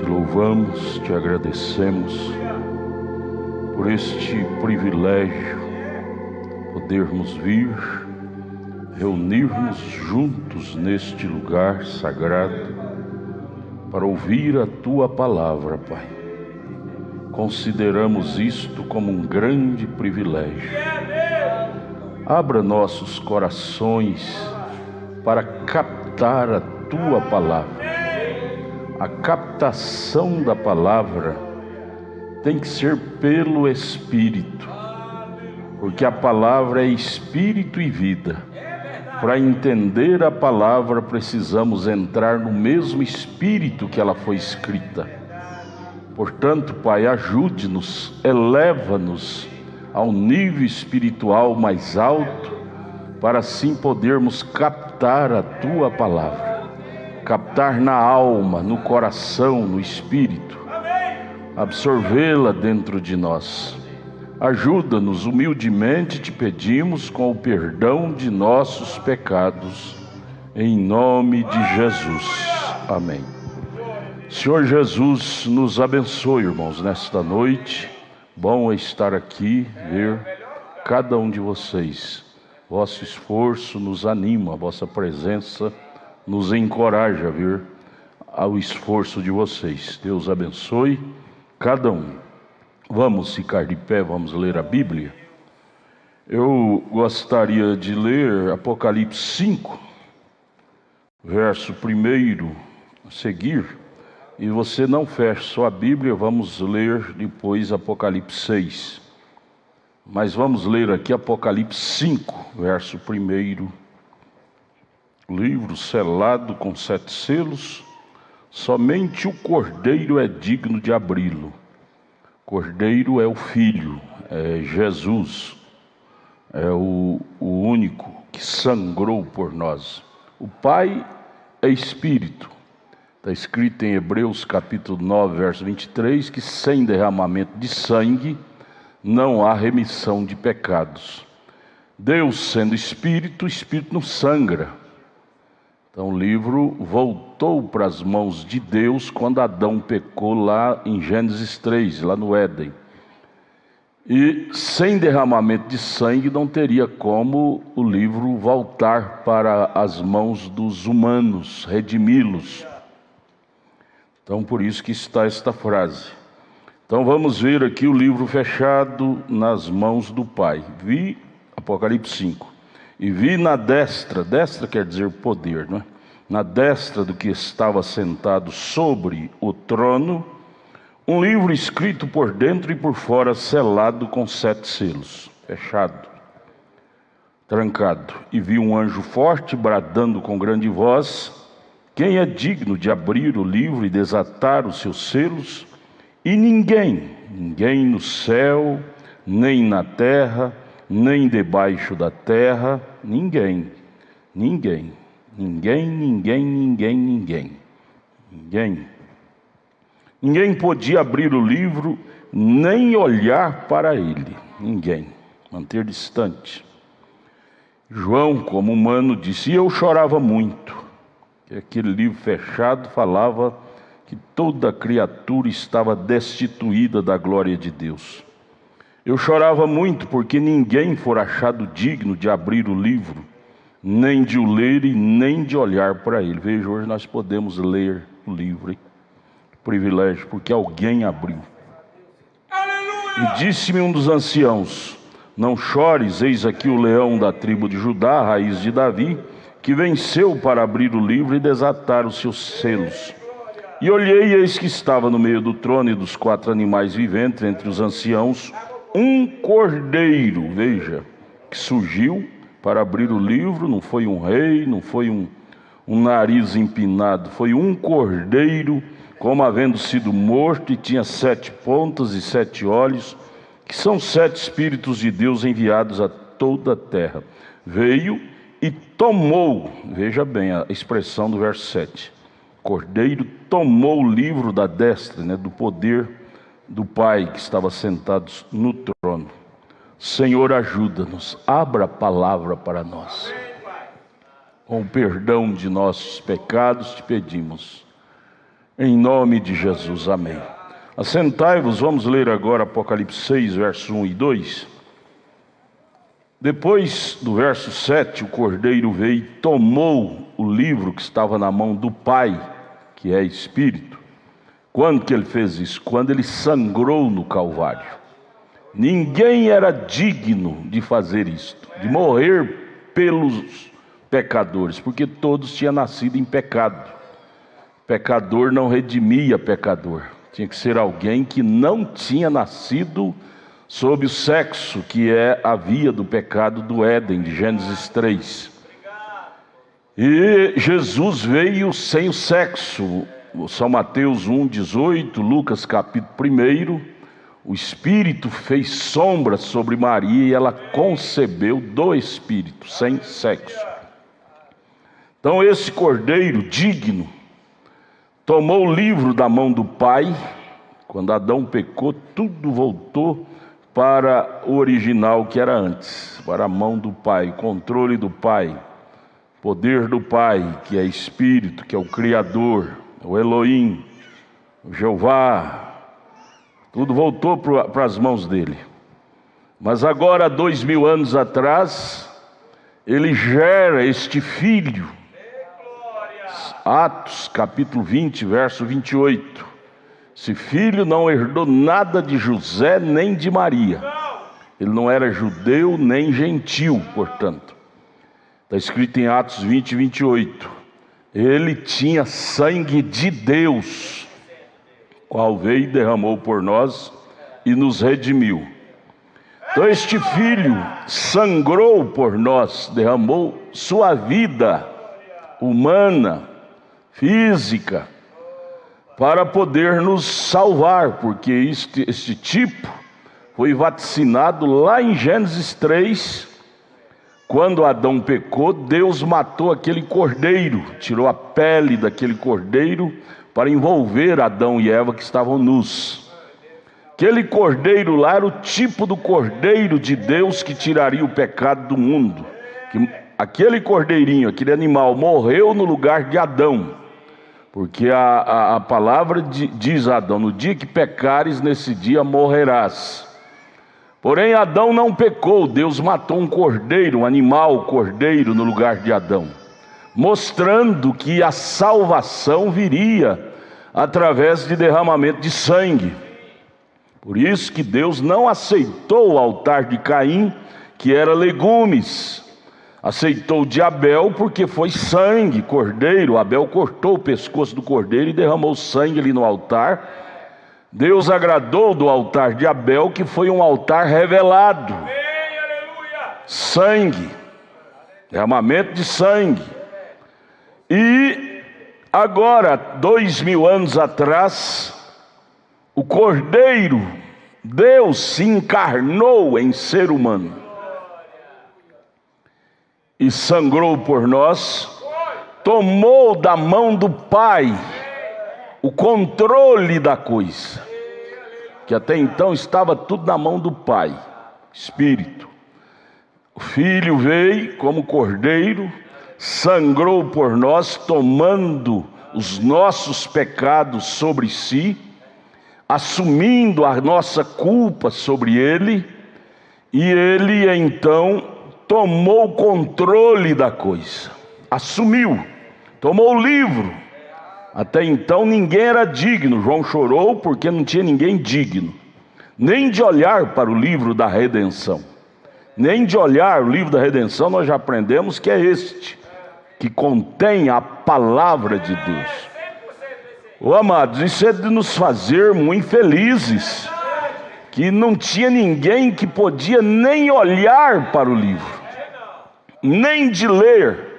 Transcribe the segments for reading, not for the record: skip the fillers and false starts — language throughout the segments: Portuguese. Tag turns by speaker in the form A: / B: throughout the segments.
A: louvamos, te agradecemos por este privilégio, podermos vir, reunirmos juntos neste lugar sagrado para ouvir a Tua palavra, Pai. Consideramos isto como um grande privilégio. Abra nossos corações para captar a Tua palavra. A captação da palavra tem que ser pelo Espírito, porque a palavra é Espírito e vida. Para entender a palavra, precisamos entrar no mesmo Espírito que ela foi escrita. Portanto, Pai, ajude-nos, eleva-nos ao nível espiritual mais alto, para assim podermos captar a Tua palavra. Captar na alma, no coração, no espírito, absorvê-la dentro de nós. Ajuda-nos, humildemente te pedimos, com o perdão de nossos pecados, em nome de Jesus. Amém. Senhor Jesus, nos abençoe, irmãos, nesta noite. Bom é estar aqui, ver cada um de vocês. Vosso esforço nos anima, a vossa presença nos encoraja a vir ao esforço de vocês. Deus abençoe cada um. Vamos ficar de pé, vamos ler a Bíblia. Eu gostaria de ler Apocalipse 5, verso 1 a seguir. E você não feche só a Bíblia, vamos ler depois Apocalipse 6. Mas vamos ler aqui Apocalipse 5, verso 1. Livro selado com 7 selos, somente o Cordeiro é digno de abri-lo. Cordeiro é o Filho, é Jesus, é o único que sangrou por nós. O Pai é Espírito. Está escrito em Hebreus capítulo 9, verso 23, que sem derramamento de sangue não há remissão de pecados. Deus sendo Espírito, o Espírito não sangra. Então o livro voltou para as mãos de Deus quando Adão pecou lá em Gênesis 3, lá no Éden. E sem derramamento de sangue não teria como o livro voltar para as mãos dos humanos, redimi-los. Então por isso que está esta frase. Então vamos ver aqui o livro fechado nas mãos do Pai. Vi, Apocalipse 5. E vi na destra quer dizer poder, não é? Na destra do que estava sentado sobre o trono, um livro escrito por dentro e por fora, selado com 7 selos, fechado, trancado. E vi um anjo forte bradando com grande voz: quem é digno de abrir o livro e desatar os seus selos? E ninguém no céu, nem na terra, nem debaixo da terra, ninguém podia abrir o livro, nem olhar para ele. Ninguém, manter distante. João, como humano, disse: e eu chorava muito. Que aquele livro fechado falava que toda criatura estava destituída da glória de Deus. Eu chorava muito porque ninguém for achado digno de abrir o livro, nem de o ler e nem de olhar para ele. Veja, hoje nós podemos ler o livro, hein? Privilégio, porque alguém abriu. E disse-me um dos anciãos: não chores, eis aqui o leão da tribo de Judá, a raiz de Davi, que venceu para abrir o livro e desatar os seus selos. E olhei, e eis que estava no meio do trono e dos 4 animais viventes, entre os anciãos, um cordeiro, veja, que surgiu para abrir o livro. Não foi um rei, não foi um nariz empinado, foi um cordeiro, como havendo sido morto, e tinha 7 pontas e 7 olhos, que são 7 Espíritos de Deus enviados a toda a terra. Veio e tomou, veja bem a expressão do verso 7, Cordeiro tomou o livro da destra, do poder do Pai que estava sentado no trono. Senhor, ajuda-nos, abra a palavra para nós. Com o perdão de nossos pecados te pedimos, Em nome de Jesus, amém. Assentai-vos, vamos ler agora Apocalipse 6, verso 1 e 2. Depois do verso 7, o cordeiro veio e tomou o livro que estava na mão do Pai, que é Espírito. Quando que ele fez isso? Quando ele sangrou no Calvário. Ninguém era digno de fazer isto, de morrer pelos pecadores, porque todos tinham nascido em pecado. Pecador não redimia pecador. Tinha que ser alguém que não tinha nascido sob o sexo, que é a via do pecado do Éden, de Gênesis 3. E Jesus veio sem o sexo. São Mateus 1,18, Lucas capítulo 1, o Espírito fez sombra sobre Maria e ela concebeu do Espírito, sem sexo. Então esse cordeiro digno tomou o livro da mão do Pai. Quando Adão pecou, tudo voltou para o original que era antes, para a mão do Pai, controle do Pai, poder do Pai, que é Espírito, que é o Criador, o Elohim, o Jeová. Tudo voltou para as mãos dele. Mas agora, 2000 anos atrás, ele gera este filho. Atos capítulo 20, verso 28. Esse filho não herdou nada de José nem de Maria. Ele não era judeu nem gentil, portanto. Está escrito em Atos 20, 28. Ele tinha sangue de Deus, qual veio e derramou por nós e nos redimiu. Então este filho sangrou por nós, derramou sua vida humana, física, para poder nos salvar, porque este tipo foi vacinado lá em Gênesis 3, quando Adão pecou. Deus matou aquele cordeiro, tirou a pele daquele cordeiro para envolver Adão e Eva que estavam nus. Aquele cordeiro lá era o tipo do cordeiro de Deus que tiraria o pecado do mundo. Aquele cordeirinho, aquele animal, morreu no lugar de Adão. Porque a palavra diz a Adão: no dia que pecares, nesse dia morrerás. Porém Adão não pecou. Deus matou um cordeiro, um animal cordeiro no lugar de Adão, mostrando que a salvação viria através de derramamento de sangue. Por isso que Deus não aceitou o altar de Caim, que era legumes. Aceitou de Abel porque foi sangue, cordeiro. Abel cortou o pescoço do cordeiro e derramou sangue ali no altar. Deus agradou do altar de Abel, que foi um altar revelado. Sangue, derramamento de sangue. E agora, 2000 anos atrás, o cordeiro, Deus se encarnou em ser humano e sangrou por nós, tomou da mão do Pai o controle da coisa, que até então estava tudo na mão do Pai, Espírito. O Filho veio como cordeiro, sangrou por nós, tomando os nossos pecados sobre si, assumindo a nossa culpa sobre ele, e ele então tomou o controle da coisa, assumiu, tomou o livro. Até então ninguém era digno. João chorou porque não tinha ninguém digno, nem de olhar para o livro da redenção, nem de olhar o livro da redenção. Nós já aprendemos que é este, que contém a palavra de Deus. Amados, isso é de nos fazer muito infelizes, que não tinha ninguém que podia nem olhar para o livro, nem de ler.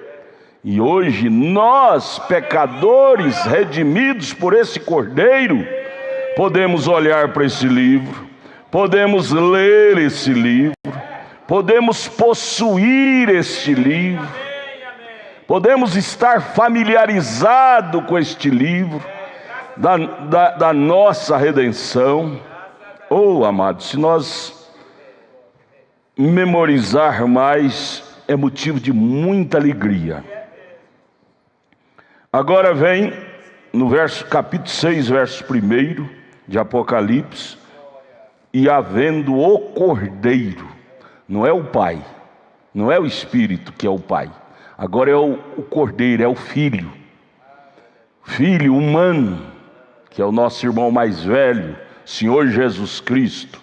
A: E hoje nós, pecadores redimidos por esse cordeiro, podemos olhar para esse livro, podemos ler esse livro, podemos possuir este livro, podemos estar familiarizados com este livro da nossa redenção. Oh, amados, se nós memorizar mais, é motivo de muita alegria. Agora vem no capítulo 6, verso 1 de Apocalipse, e havendo o Cordeiro, não é o Pai, não é o Espírito que é o Pai, agora é o Cordeiro, é o Filho humano, que é o nosso irmão mais velho, Senhor Jesus Cristo.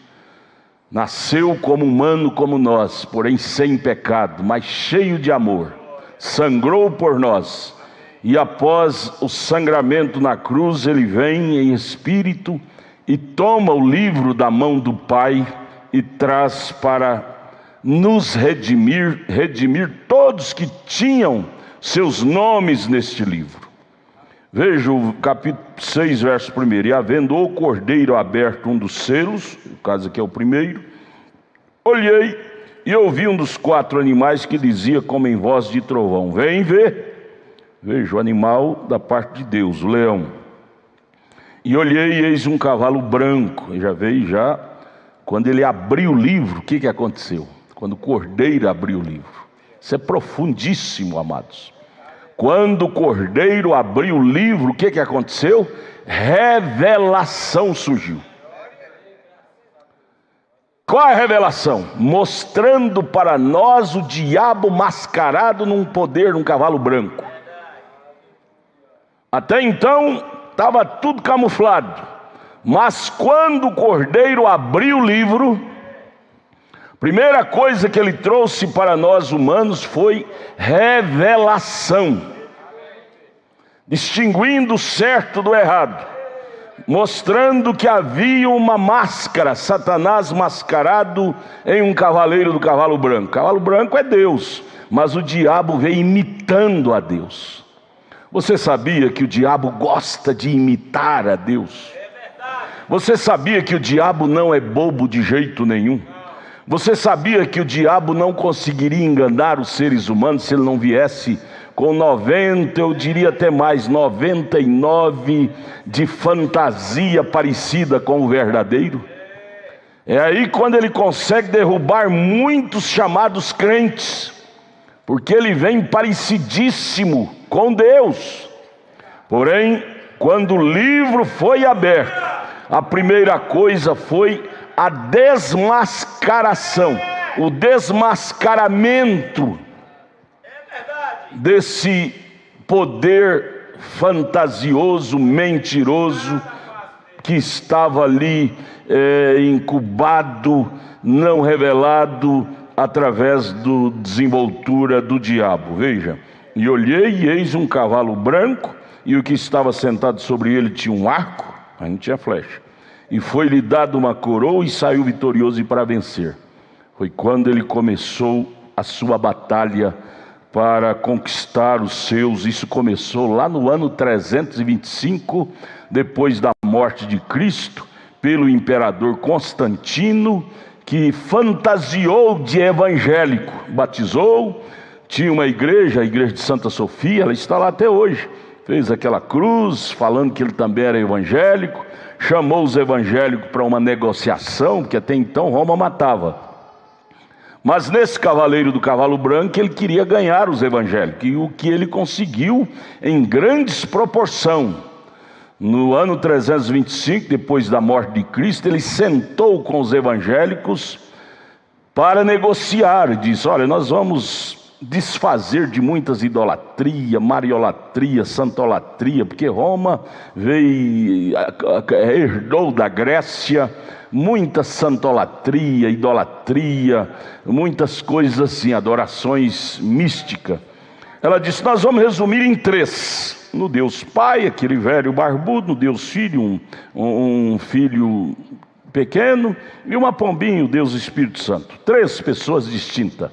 A: Nasceu como humano como nós, porém sem pecado, mas cheio de amor, sangrou por nós, e após o sangramento na cruz, ele vem em espírito e toma o livro da mão do Pai e traz para nos redimir todos que tinham seus nomes neste livro. Veja o capítulo 6, verso 1. E havendo o Cordeiro aberto um dos selos, no caso aqui é o primeiro, olhei e ouvi um dos 4 animais que dizia como em voz de trovão: vem ver. Veja o animal da parte de Deus, o leão. E olhei e eis um cavalo branco. E já veio quando ele abriu o livro, o que aconteceu? Quando o Cordeiro abriu o livro. Isso é profundíssimo, amados. Quando o Cordeiro abriu o livro, o que aconteceu? Revelação surgiu. Qual é a revelação? Mostrando para nós o diabo mascarado num poder, num cavalo branco. Até então estava tudo camuflado, mas quando o Cordeiro abriu o livro, a primeira coisa que ele trouxe para nós humanos foi revelação, distinguindo o certo do errado, mostrando que havia uma máscara, Satanás mascarado em um cavaleiro do cavalo branco. O cavalo branco é Deus, mas o diabo veio imitando a Deus. Você sabia que o diabo gosta de imitar a Deus? Você sabia que o diabo não é bobo de jeito nenhum? Você sabia que o diabo não conseguiria enganar os seres humanos se ele não viesse com 90, eu diria até mais, 99 de fantasia parecida com o verdadeiro? É aí quando ele consegue derrubar muitos chamados crentes, porque ele vem parecidíssimo com Deus. Porém, quando o livro foi aberto, a primeira coisa foi a desmascaração, o desmascaramento desse poder fantasioso, mentiroso, que estava ali incubado, não revelado, através da desenvoltura do diabo. Veja, e olhei e eis um cavalo branco, e o que estava sentado sobre ele tinha um arco, mas não tinha flecha, e foi-lhe dado uma coroa e saiu vitorioso para vencer. Foi quando ele começou a sua batalha para conquistar os seus. Isso começou lá no ano 325, depois da morte de Cristo, pelo imperador Constantino, que fantasiou de evangélico, batizou, tinha uma igreja, a igreja de Santa Sofia, ela está lá até hoje, fez aquela cruz, falando que ele também era evangélico, chamou os evangélicos para uma negociação, porque até então Roma matava, mas nesse cavaleiro do cavalo branco, ele queria ganhar os evangélicos, e o que ele conseguiu em grandes proporções. No ano 325, depois da morte de Cristo, ele sentou com os evangélicos para negociar. Disse: olha, nós vamos desfazer de muitas idolatrias, mariolatria, santolatria, porque Roma herdou da Grécia muita santolatria, idolatria, muitas coisas assim, adorações místicas. Ela disse: nós vamos resumir em 3. No Deus Pai, aquele velho barbudo, no Deus Filho, um filho pequeno, e uma pombinha, o Deus Espírito Santo. 3 pessoas distintas.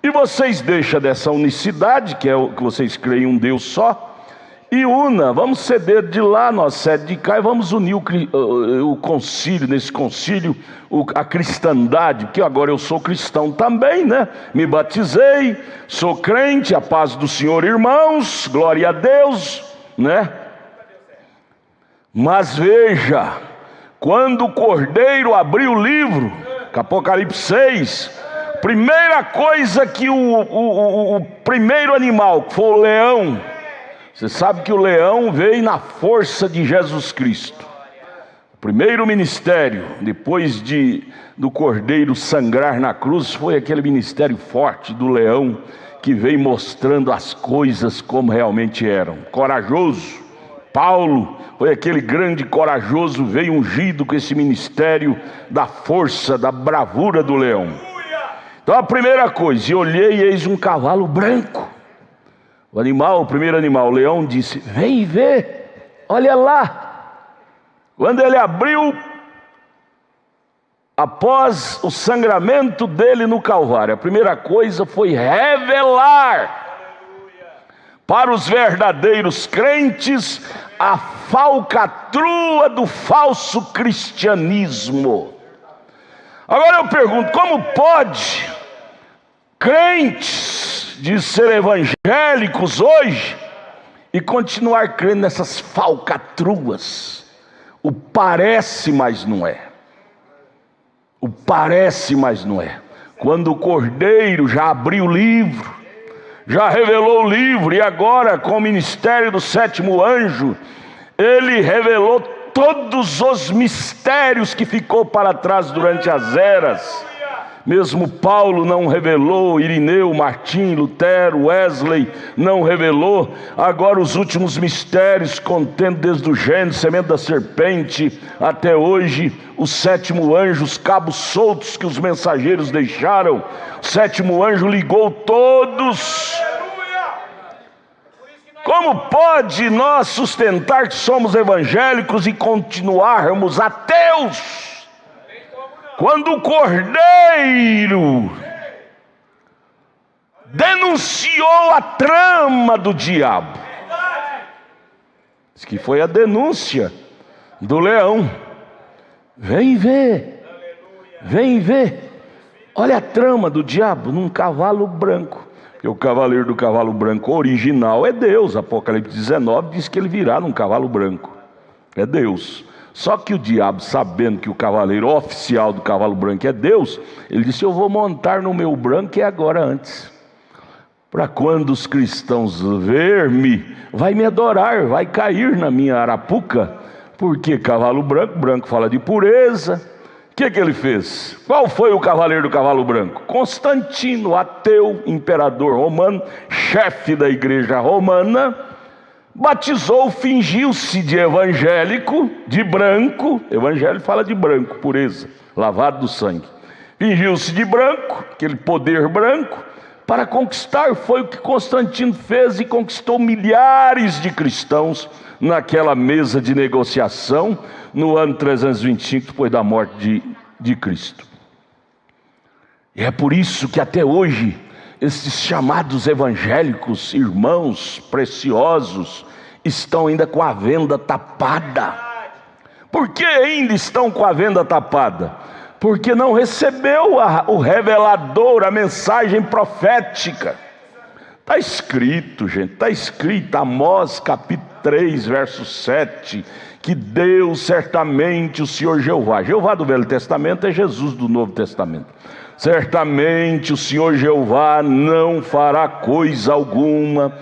A: E vocês deixam dessa unicidade, que é o que vocês creem um Deus só, e vamos ceder de lá, nós cede de cá, e vamos unir o concílio, nesse concílio, a cristandade, porque agora eu sou cristão também, né? Me batizei, sou crente, a paz do Senhor, irmãos, glória a Deus, né? Mas veja, quando o Cordeiro abriu o livro, Apocalipse 6, primeira coisa que o primeiro animal, que foi o leão, Você sabe que o leão veio na força de Jesus Cristo. O primeiro ministério, depois do cordeiro sangrar na cruz, foi aquele ministério forte do leão, que veio mostrando as coisas como realmente eram. Corajoso. Paulo foi aquele grande corajoso, veio ungido com esse ministério da força, da bravura do leão. Então a primeira coisa, e olhei e eis um cavalo branco. O primeiro animal, o leão disse: vem ver, olha lá. Quando ele abriu, após o sangramento dele no Calvário, a primeira coisa foi revelar para os verdadeiros crentes a falcatrua do falso cristianismo. Agora eu pergunto, como pode crentes de ser evangélicos hoje e continuar crendo nessas falcatruas? O parece, mas não é. O parece, mas não é. Quando o Cordeiro já abriu o livro, já revelou o livro, e agora com o ministério do sétimo anjo, ele revelou todos os mistérios que ficou para trás durante as eras. Mesmo Paulo não revelou, Irineu, Martim, Lutero, Wesley não revelou. Agora os últimos mistérios, contendo desde o Gênesis, semente da serpente, até hoje, o sétimo anjo, os cabos soltos que os mensageiros deixaram, o sétimo anjo ligou todos. Como pode nós sustentar que somos evangélicos e continuarmos ateus, quando o Cordeiro denunciou a trama do diabo? Diz que foi a denúncia do leão. Vem ver, vem ver. Olha a trama do diabo num cavalo branco. Porque o cavaleiro do cavalo branco original é Deus. Apocalipse 19 diz que ele virá num cavalo branco. É Deus. Só que o diabo, sabendo que o cavaleiro oficial do cavalo branco é Deus, ele disse: eu vou montar no meu branco e agora antes, para quando os cristãos ver-me, vai me adorar, vai cair na minha arapuca. Porque cavalo branco, branco fala de pureza. O que ele fez? Qual foi o cavaleiro do cavalo branco? Constantino, ateu, imperador romano, chefe da igreja romana, batizou, fingiu-se de evangélico, de branco. Evangelho fala de branco, pureza, lavado do sangue. Fingiu-se de branco, aquele poder branco, para conquistar. Foi o que Constantino fez e conquistou milhares de cristãos naquela mesa de negociação no ano 325, depois da morte de Cristo. E é por isso que até hoje esses chamados evangélicos, irmãos preciosos, estão ainda com a venda tapada. Por que ainda estão com a venda tapada? Porque não recebeu o revelador, a mensagem profética. Está escrito, gente, está escrito, Amós capítulo 3, verso 7, que Deus certamente, o Senhor Jeová, Jeová do Velho Testamento é Jesus do Novo Testamento, certamente o Senhor Jeová não fará coisa alguma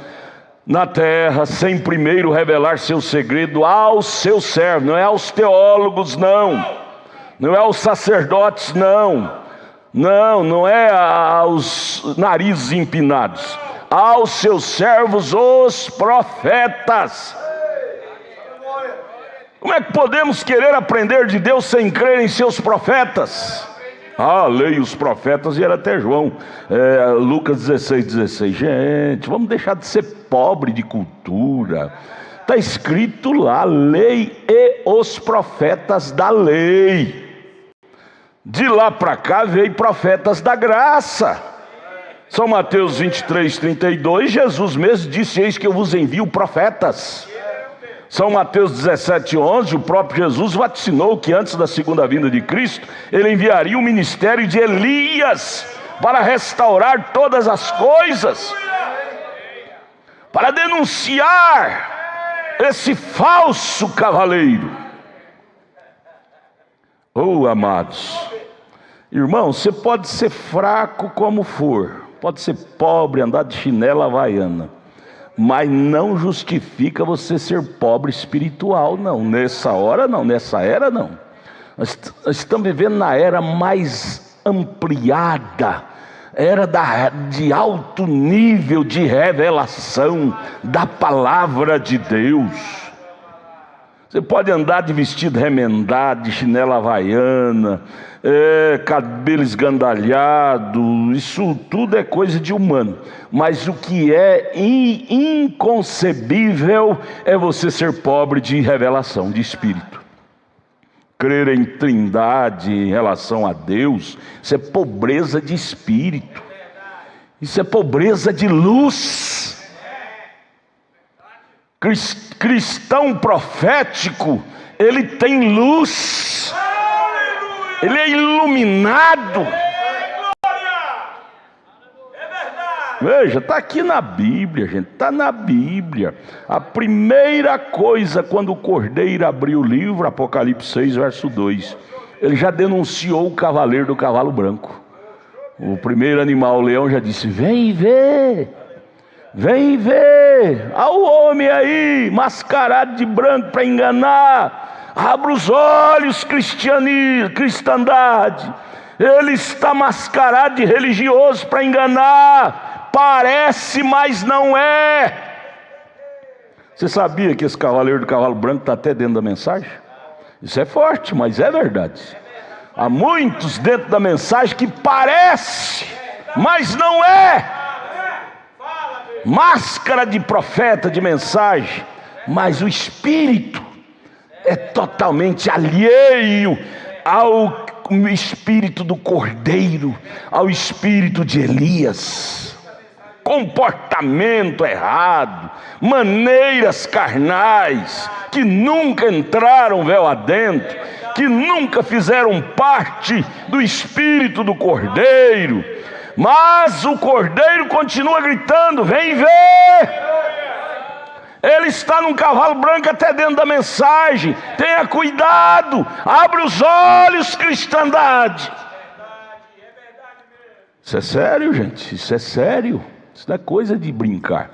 A: na terra sem primeiro revelar seu segredo aos seus servos. Não é aos teólogos, não é aos sacerdotes, não é aos narizes empinados, aos seus servos, os profetas. Como é que podemos querer aprender de Deus sem crer em seus profetas? Leia os profetas, e era até João, Lucas 16. Gente, vamos deixar de ser pobre de cultura. Está escrito lá, lei e os profetas da lei. De lá para cá veio profetas da graça. São Mateus 23:32, Jesus mesmo disse: eis que eu vos envio profetas. São Mateus 17:11, o próprio Jesus vaticinou que antes da segunda vinda de Cristo, ele enviaria o ministério de Elias para restaurar todas as coisas, para denunciar esse falso cavaleiro. Amados irmãos, você pode ser fraco como for, pode ser pobre, andar de chinela havaiana, Mas não justifica você ser pobre espiritual, não. Nessa hora não, nessa era não. Nós estamos vivendo na era mais ampliada, era de alto nível de revelação da palavra de Deus. Você pode andar de vestido remendado, de chinela havaiana, cabelo esgandalhado, isso tudo é coisa de humano. Mas o que é inconcebível é você ser pobre de revelação, de espírito. Crer em trindade em relação a Deus, isso é pobreza de espírito. Isso é pobreza de luz. Cristão profético, ele tem luz, ele é iluminado. Veja, está aqui na Bíblia, gente, está na Bíblia. A primeira coisa, quando o Cordeiro abriu o livro, Apocalipse 6, verso 2, ele já denunciou o cavaleiro do cavalo branco. O primeiro animal, o leão, já disse: vem ver. Vem ver, há o homem aí, mascarado de branco para enganar. Abra os olhos, cristandade. Ele está mascarado de religioso para enganar. Parece, mas não é. Você sabia que esse cavaleiro do cavalo branco está até dentro da mensagem? Isso é forte, mas é verdade. Há muitos dentro da mensagem que parece, mas não é. Máscara de profeta, de mensagem, mas o espírito é totalmente alheio ao espírito do Cordeiro, ao espírito de Elias. Comportamento errado, maneiras carnais que nunca entraram véu adentro, que nunca fizeram parte do espírito do Cordeiro. Mas o Cordeiro continua gritando: vem ver. Ele está num cavalo branco até dentro da mensagem. Tenha cuidado, abre os olhos, cristandade. Isso é sério, gente, isso é sério. Isso não é coisa de brincar.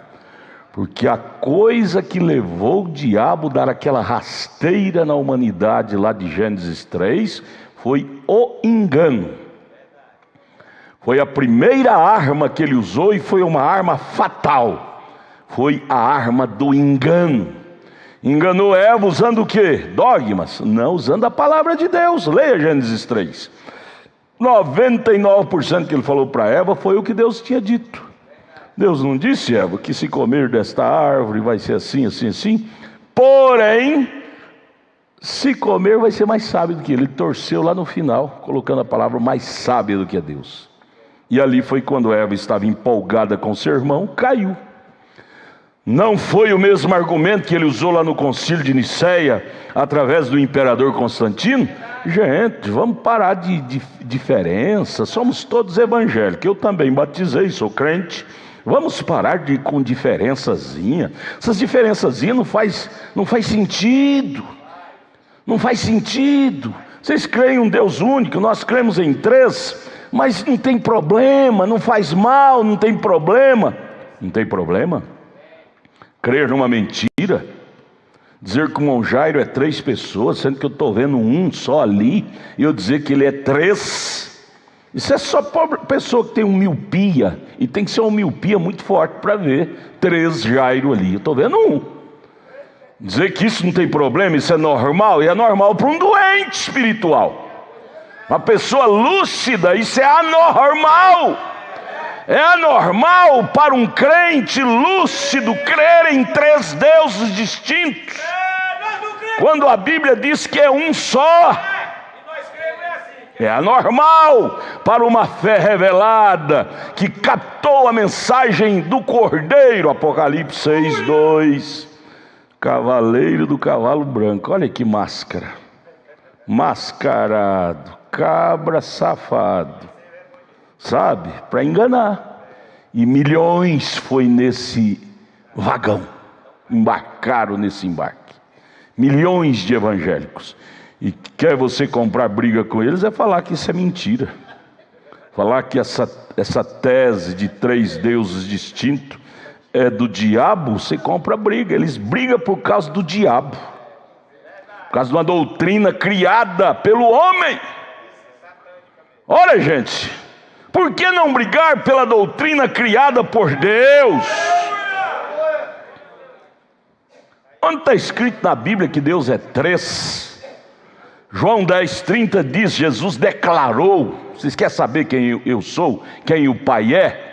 A: Porque a coisa que levou o diabo a dar aquela rasteira na humanidade lá de Gênesis 3 foi o engano. Foi a primeira arma que ele usou e foi uma arma fatal. Foi a arma do engano. Enganou Eva usando o quê? Dogmas? Não, usando a palavra de Deus. Leia Gênesis 3. 99% que ele falou para Eva foi o que Deus tinha dito. Deus não disse, Eva, que se comer desta árvore vai ser assim, assim, assim. Porém, se comer vai ser mais sábio do que ele. Ele torceu lá no final, colocando a palavra mais sábia do que é Deus. E ali foi quando Eva estava empolgada com o sermão, caiu. Não foi o mesmo argumento que ele usou lá no concílio de Niceia, através do imperador Constantino? Gente, vamos parar de diferença, somos todos evangélicos, eu também batizei, sou crente. Vamos parar com diferençazinha. Essas diferençazinhas não faz sentido. Não faz sentido. Vocês creem em um Deus único, nós cremos em três. Mas não tem problema, não faz mal, não tem problema. Não tem problema? Crer numa mentira? Dizer que o irmão Jairo é 3 pessoas, sendo que eu estou vendo um só ali, e eu dizer que ele é 3. Isso é só pobre pessoa que tem uma miopia, e tem que ser uma miopia muito forte para ver 3 Jairo ali. Eu estou vendo um. Dizer que isso não tem problema, isso é normal, e é normal para um doente espiritual. Uma pessoa lúcida, isso é anormal. É anormal para um crente lúcido crer em 3 deuses distintos, quando a Bíblia diz que é um só. É anormal para uma fé revelada, que captou a mensagem do Cordeiro, Apocalipse 6, 2. Cavaleiro do cavalo branco, olha que máscara. Mascarado, cabra safado, sabe, para enganar. E milhões foi nesse vagão, embarcaram nesse embarque. Milhões de evangélicos. E quer você comprar briga com eles, é falar que isso é mentira. Falar que essa tese de 3 deuses distintos é do diabo, você compra briga. Eles brigam por causa do diabo, por causa de uma doutrina criada pelo homem. Olha, gente, por que não brigar pela doutrina criada por Deus? Onde está escrito na Bíblia que Deus é três? João 10,30 diz, Jesus declarou. Vocês querem saber quem eu sou? Quem o Pai é?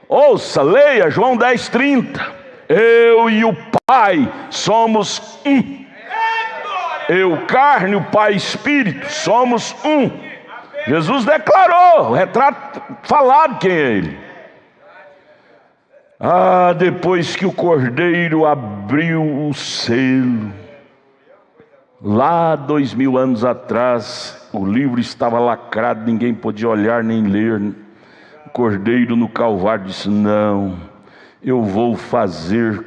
A: Ouça, leia João 10,30. Eu e o Pai somos um. Eu, carne, o Pai, espírito, somos um. Jesus declarou, o retrato falado quem é Ele. Depois que o Cordeiro abriu o selo, lá 2000 anos atrás, o livro estava lacrado, ninguém podia olhar nem ler. O Cordeiro no Calvário disse: não, eu vou fazer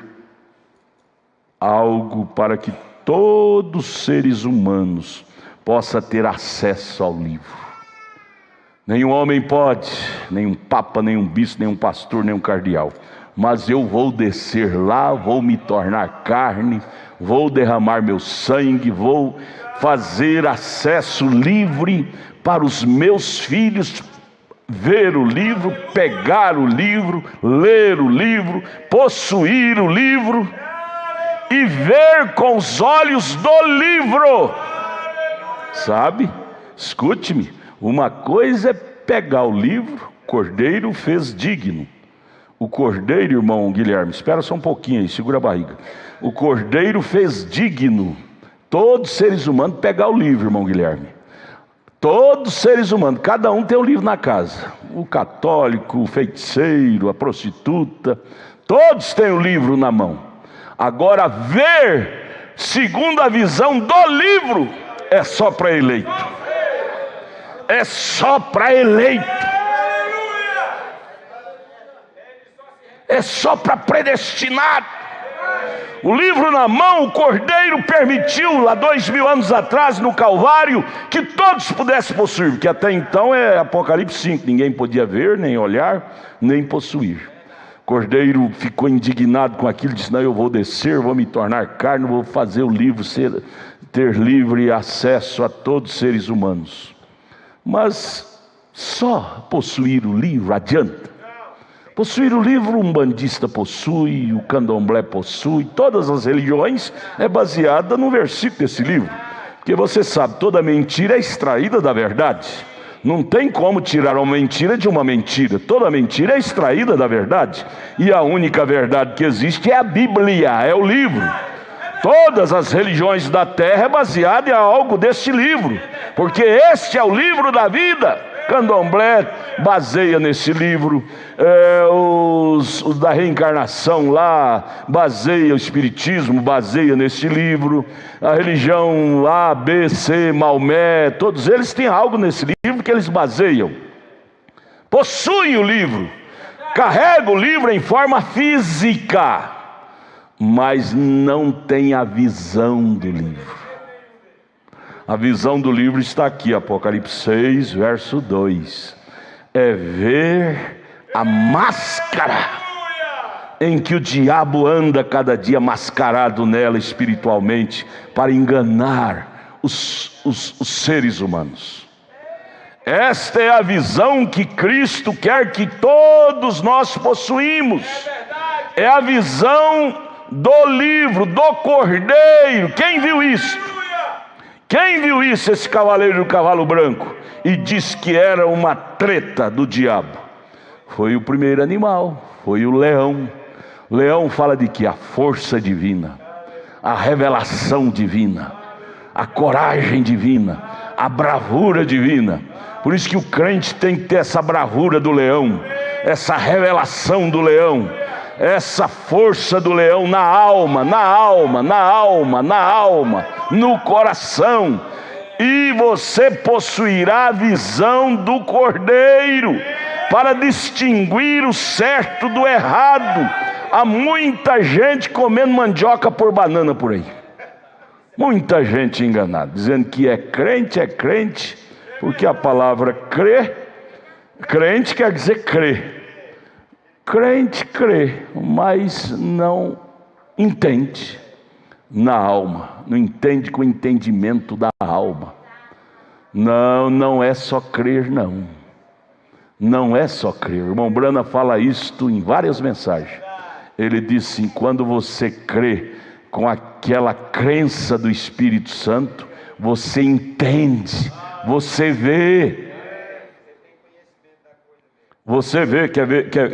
A: algo para que todos os seres humanos possam ter acesso ao livro. Nenhum homem pode, nenhum papa, nenhum bispo, nenhum pastor, nenhum cardeal. Mas eu vou descer lá, vou me tornar carne, vou derramar meu sangue, vou fazer acesso livre para os meus filhos ver o livro, pegar o livro, ler o livro, possuir o livro e ver com os olhos do livro. Sabe? Escute-me, uma coisa é pegar o livro, o Cordeiro fez digno. O Cordeiro, irmão Guilherme, espera só um pouquinho aí, segura a barriga. O Cordeiro fez digno todos os seres humanos pegar o livro, irmão Guilherme. Todos os seres humanos, cada um tem um livro na casa. O católico, o feiticeiro, a prostituta, todos têm o livro na mão. Agora, ver segundo a visão do livro é só para eleito. É só para eleito. É só para predestinado. O livro na mão, o Cordeiro permitiu lá 2000 anos atrás no Calvário que todos pudessem possuir, porque até então é Apocalipse 5, ninguém podia ver, nem olhar, nem possuir. O Cordeiro ficou indignado com aquilo, disse: não, eu vou descer, vou me tornar carne, vou fazer o livro ter livre acesso a todos os seres humanos. Mas só possuir o livro adianta? Possuir o livro, um bandista possui, o candomblé possui, todas as religiões é baseada no versículo desse livro. Porque você sabe, toda mentira é extraída da verdade. Não tem como tirar uma mentira de uma mentira. Toda mentira é extraída da verdade. E a única verdade que existe é a Bíblia, é o livro. Todas as religiões da terra é baseada em algo deste livro, porque este é o livro da vida. Candomblé baseia nesse livro, os da reencarnação lá baseia, o espiritismo baseia nesse livro, a religião A, B, C, Maomé, todos eles têm algo nesse livro que eles baseiam. Possuem o livro, carregam o livro em forma física, mas não tem a visão do livro. A visão do livro está aqui, Apocalipse 6, verso 2. É ver a máscara em que o diabo anda cada dia mascarado nela espiritualmente para enganar os seres humanos. Esta é a visão que Cristo quer que todos nós possuímos. É a visão do livro, do Cordeiro. Quem viu isso? Quem viu isso, esse cavaleiro do cavalo branco, e disse que era uma treta do diabo? Foi o primeiro animal, foi o leão. O leão fala de que? A força divina, a revelação divina, a coragem divina, a bravura divina. Por isso que o crente tem que ter essa bravura do leão, essa revelação do leão, essa força do leão na alma, no coração, e você possuirá a visão do Cordeiro para distinguir o certo do errado. Há muita gente comendo mandioca por banana por aí, muita gente enganada, dizendo que é crente, porque a palavra crente quer dizer crer. Crente crê, mas não entende na alma, não entende com o entendimento da alma. Não, não é só crer, não. Não é só crer. O irmão Brana fala isto em várias mensagens. Ele diz assim: quando você crê com aquela crença do Espírito Santo, você entende, você vê. Você vê,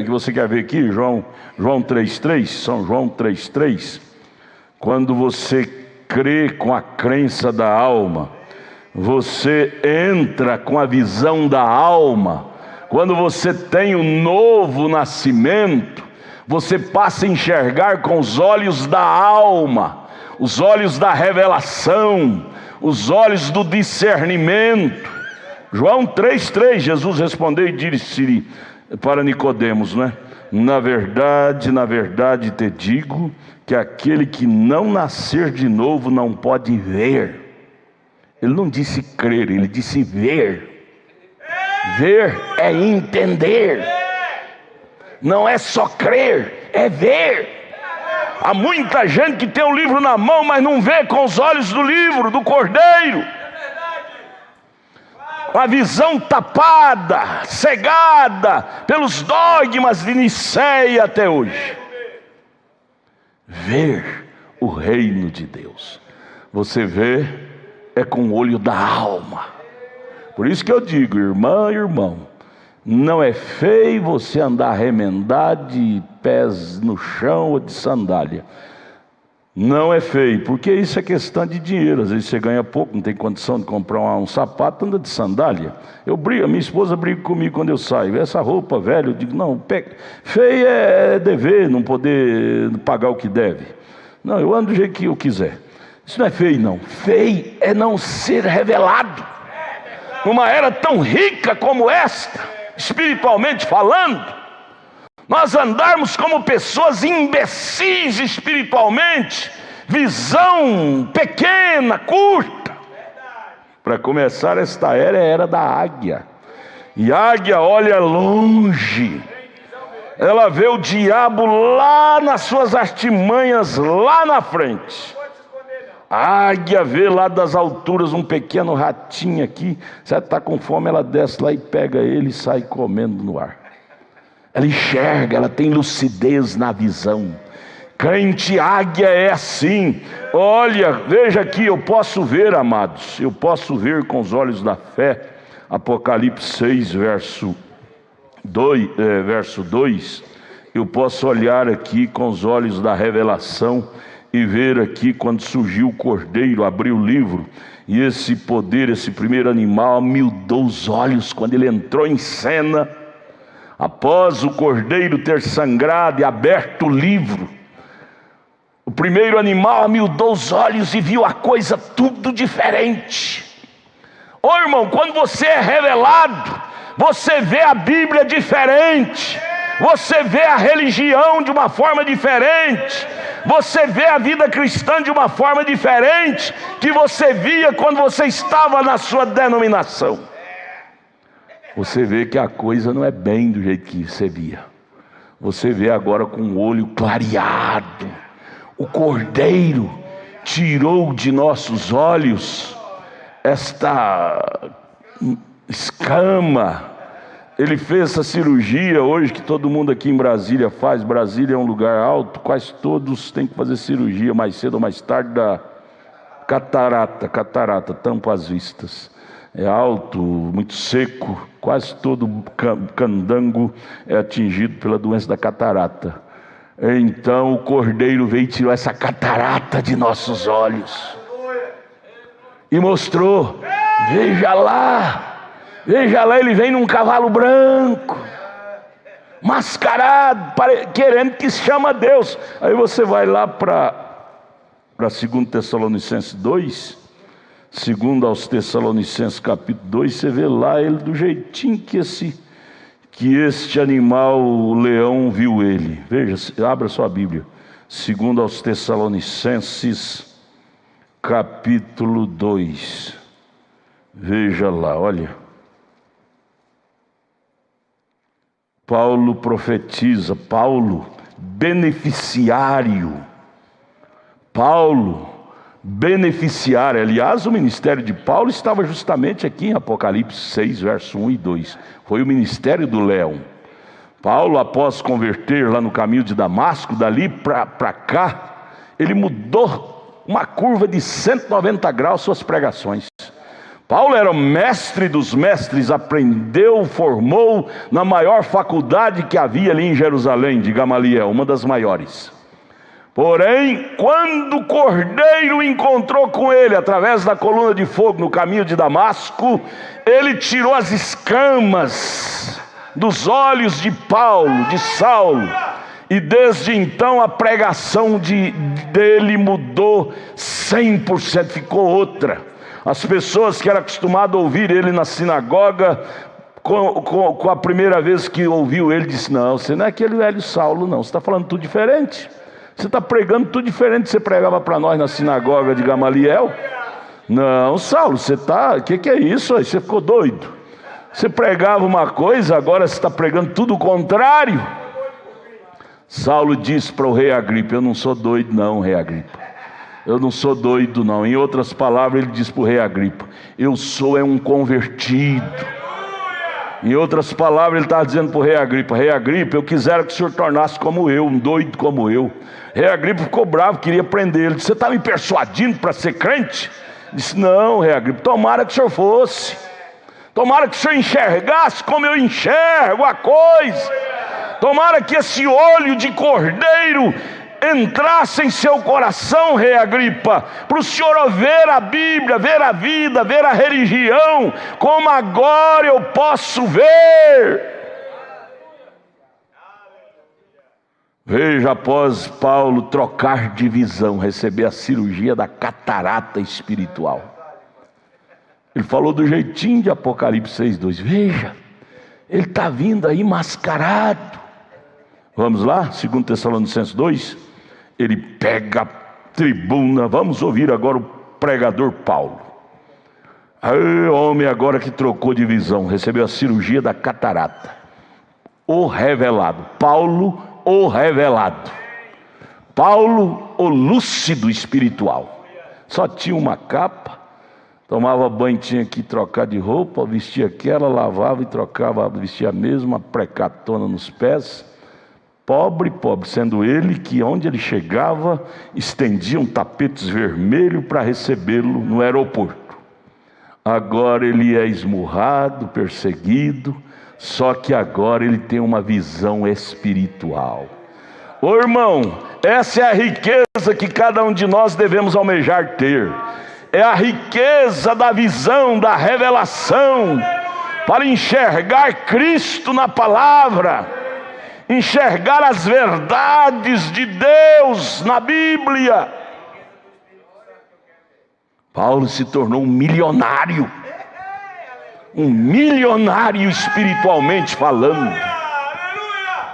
A: você quer ver aqui, João 3,3, São João 3,3, quando você crê com a crença da alma, você entra com a visão da alma. Quando você tem o novo nascimento, você passa a enxergar com os olhos da alma, os olhos da revelação, os olhos do discernimento. João 3,3, Jesus respondeu e disse para Nicodemos, né? Na verdade te digo que aquele que não nascer de novo não pode ver. Ele não disse crer, ele disse ver. Ver é entender. Não é só crer, é ver. Há muita gente que tem o livro na mão, mas não vê com os olhos do livro, do Cordeiro. Com a visão tapada, cegada pelos dogmas de Nicéia até hoje. Ver o reino de Deus. Você vê é com o olho da alma. Por isso que eu digo, irmã e irmão, não é feio você andar remendado de pés no chão ou de sandália. Não é feio, porque isso é questão de dinheiro. Às vezes você ganha pouco, não tem condição de comprar um sapato, anda de sandália. Eu brigo, a minha esposa briga comigo quando eu saio. Essa roupa velha, eu digo, não, feio é dever, não poder pagar o que deve. Não, eu ando do jeito que eu quiser. Isso não é feio, não. Feio é não ser revelado. Numa era tão rica como esta, espiritualmente falando, nós andarmos como pessoas imbecis espiritualmente, visão pequena, curta. Para começar, esta era é a era da águia. E a águia olha longe. Ela vê o diabo lá nas suas artimanhas, lá na frente. A águia vê lá das alturas um pequeno ratinho aqui. Se ela está com fome, ela desce lá e pega ele e sai comendo no ar. Ela enxerga, ela tem lucidez na visão. Crente águia é assim. Olha, veja aqui, eu posso ver, amados, eu posso ver com os olhos da fé. Apocalipse 6, verso 2. Eu posso olhar aqui com os olhos da revelação e ver aqui quando surgiu o cordeiro, abriu o livro, e esse poder, esse primeiro animal amildou os olhos quando ele entrou em cena. Após o cordeiro ter sangrado e aberto o livro, o primeiro animal amildou os olhos e viu a coisa tudo diferente. Ô irmão, quando você é revelado, você vê a Bíblia diferente, você vê a religião de uma forma diferente, você vê a vida cristã de uma forma diferente que você via quando você estava na sua denominação. Você vê que a coisa não é bem do jeito que você via. Você vê agora com o olho clareado. O Cordeiro tirou de nossos olhos esta escama. Ele fez essa cirurgia hoje que todo mundo aqui em Brasília faz. Brasília é um lugar alto, quase todos têm que fazer cirurgia mais cedo ou mais tarde da catarata, tampa as vistas. É alto, muito seco, quase todo candango é atingido pela doença da catarata. Então o Cordeiro veio e tirou essa catarata de nossos olhos e mostrou, veja lá, ele vem num cavalo branco, mascarado, querendo que se chama Deus. Aí você vai lá para 2 Tessalonicenses 2, segundo aos Tessalonicenses capítulo 2, você vê lá ele do jeitinho que este animal, o leão, viu ele. Veja, abra sua Bíblia. Segundo aos Tessalonicenses capítulo 2. Veja lá, olha. Paulo profetiza, Paulo beneficiário. Paulo beneficiário. Aliás, o ministério de Paulo estava justamente aqui em Apocalipse 6, verso 1 e 2. Foi o ministério do leão. Paulo, após converter lá no caminho de Damasco, dali para cá, ele mudou uma curva de 190 graus suas pregações. Paulo era o mestre dos mestres, aprendeu, formou na maior faculdade que havia ali em Jerusalém, de Gamaliel, uma das maiores. Porém, quando o Cordeiro encontrou com ele, através da coluna de fogo no caminho de Damasco, ele tirou as escamas dos olhos de Paulo, de Saulo, e desde então a pregação dele mudou 100%, ficou outra. As pessoas que eram acostumadas a ouvir ele na sinagoga, com a primeira vez que ouviu ele, disse: não, você não é aquele velho Saulo não, você está falando tudo diferente, você está pregando tudo diferente que você pregava para nós na sinagoga de Gamaliel. Não, Saulo, você está, o que é isso aí? Você ficou doido? Você pregava uma coisa, agora você está pregando tudo o contrário. Saulo disse para o rei Agripa: eu não sou doido não, rei Agripa, eu não sou doido não. Em outras palavras, ele disse para o rei Agripa: eu sou um convertido. Em outras palavras, ele estava dizendo para o rei Agripa: rei Agripa, eu quisera que o senhor tornasse como eu, um doido como eu. Rei Agripa ficou bravo, queria prender ele. Disse: você está me persuadindo para ser crente? Disse: não, rei Agripa, tomara que o senhor fosse, tomara que o senhor enxergasse como eu enxergo a coisa, tomara que esse olho de cordeiro entrasse em seu coração, rei Agripa, para o senhor ver a Bíblia, ver a vida, ver a religião, como agora eu posso ver. Veja, após Paulo trocar de visão, receber a cirurgia da catarata espiritual, ele falou do jeitinho de Apocalipse 6:2. Veja, ele está vindo aí mascarado. Vamos lá, 2 Tessalonicenses 2. Ele pega a tribuna. Vamos ouvir agora o pregador Paulo. Homem agora que trocou de visão, recebeu a cirurgia da catarata. O revelado. Paulo, o revelado. Paulo, o lúcido espiritual. Só tinha uma capa, tomava banho, tinha que trocar de roupa, vestia aquela, lavava e trocava, vestia a mesma, precatona nos pés. Pobre, sendo ele que onde ele chegava, estendiam tapetes vermelhos para recebê-lo no aeroporto. Agora ele é esmurrado, perseguido, só que agora ele tem uma visão espiritual. Ô irmão, essa é a riqueza que cada um de nós devemos almejar ter. É a riqueza da visão, da revelação, para enxergar Cristo na palavra, enxergar as verdades de Deus na Bíblia. Paulo se tornou um milionário espiritualmente falando.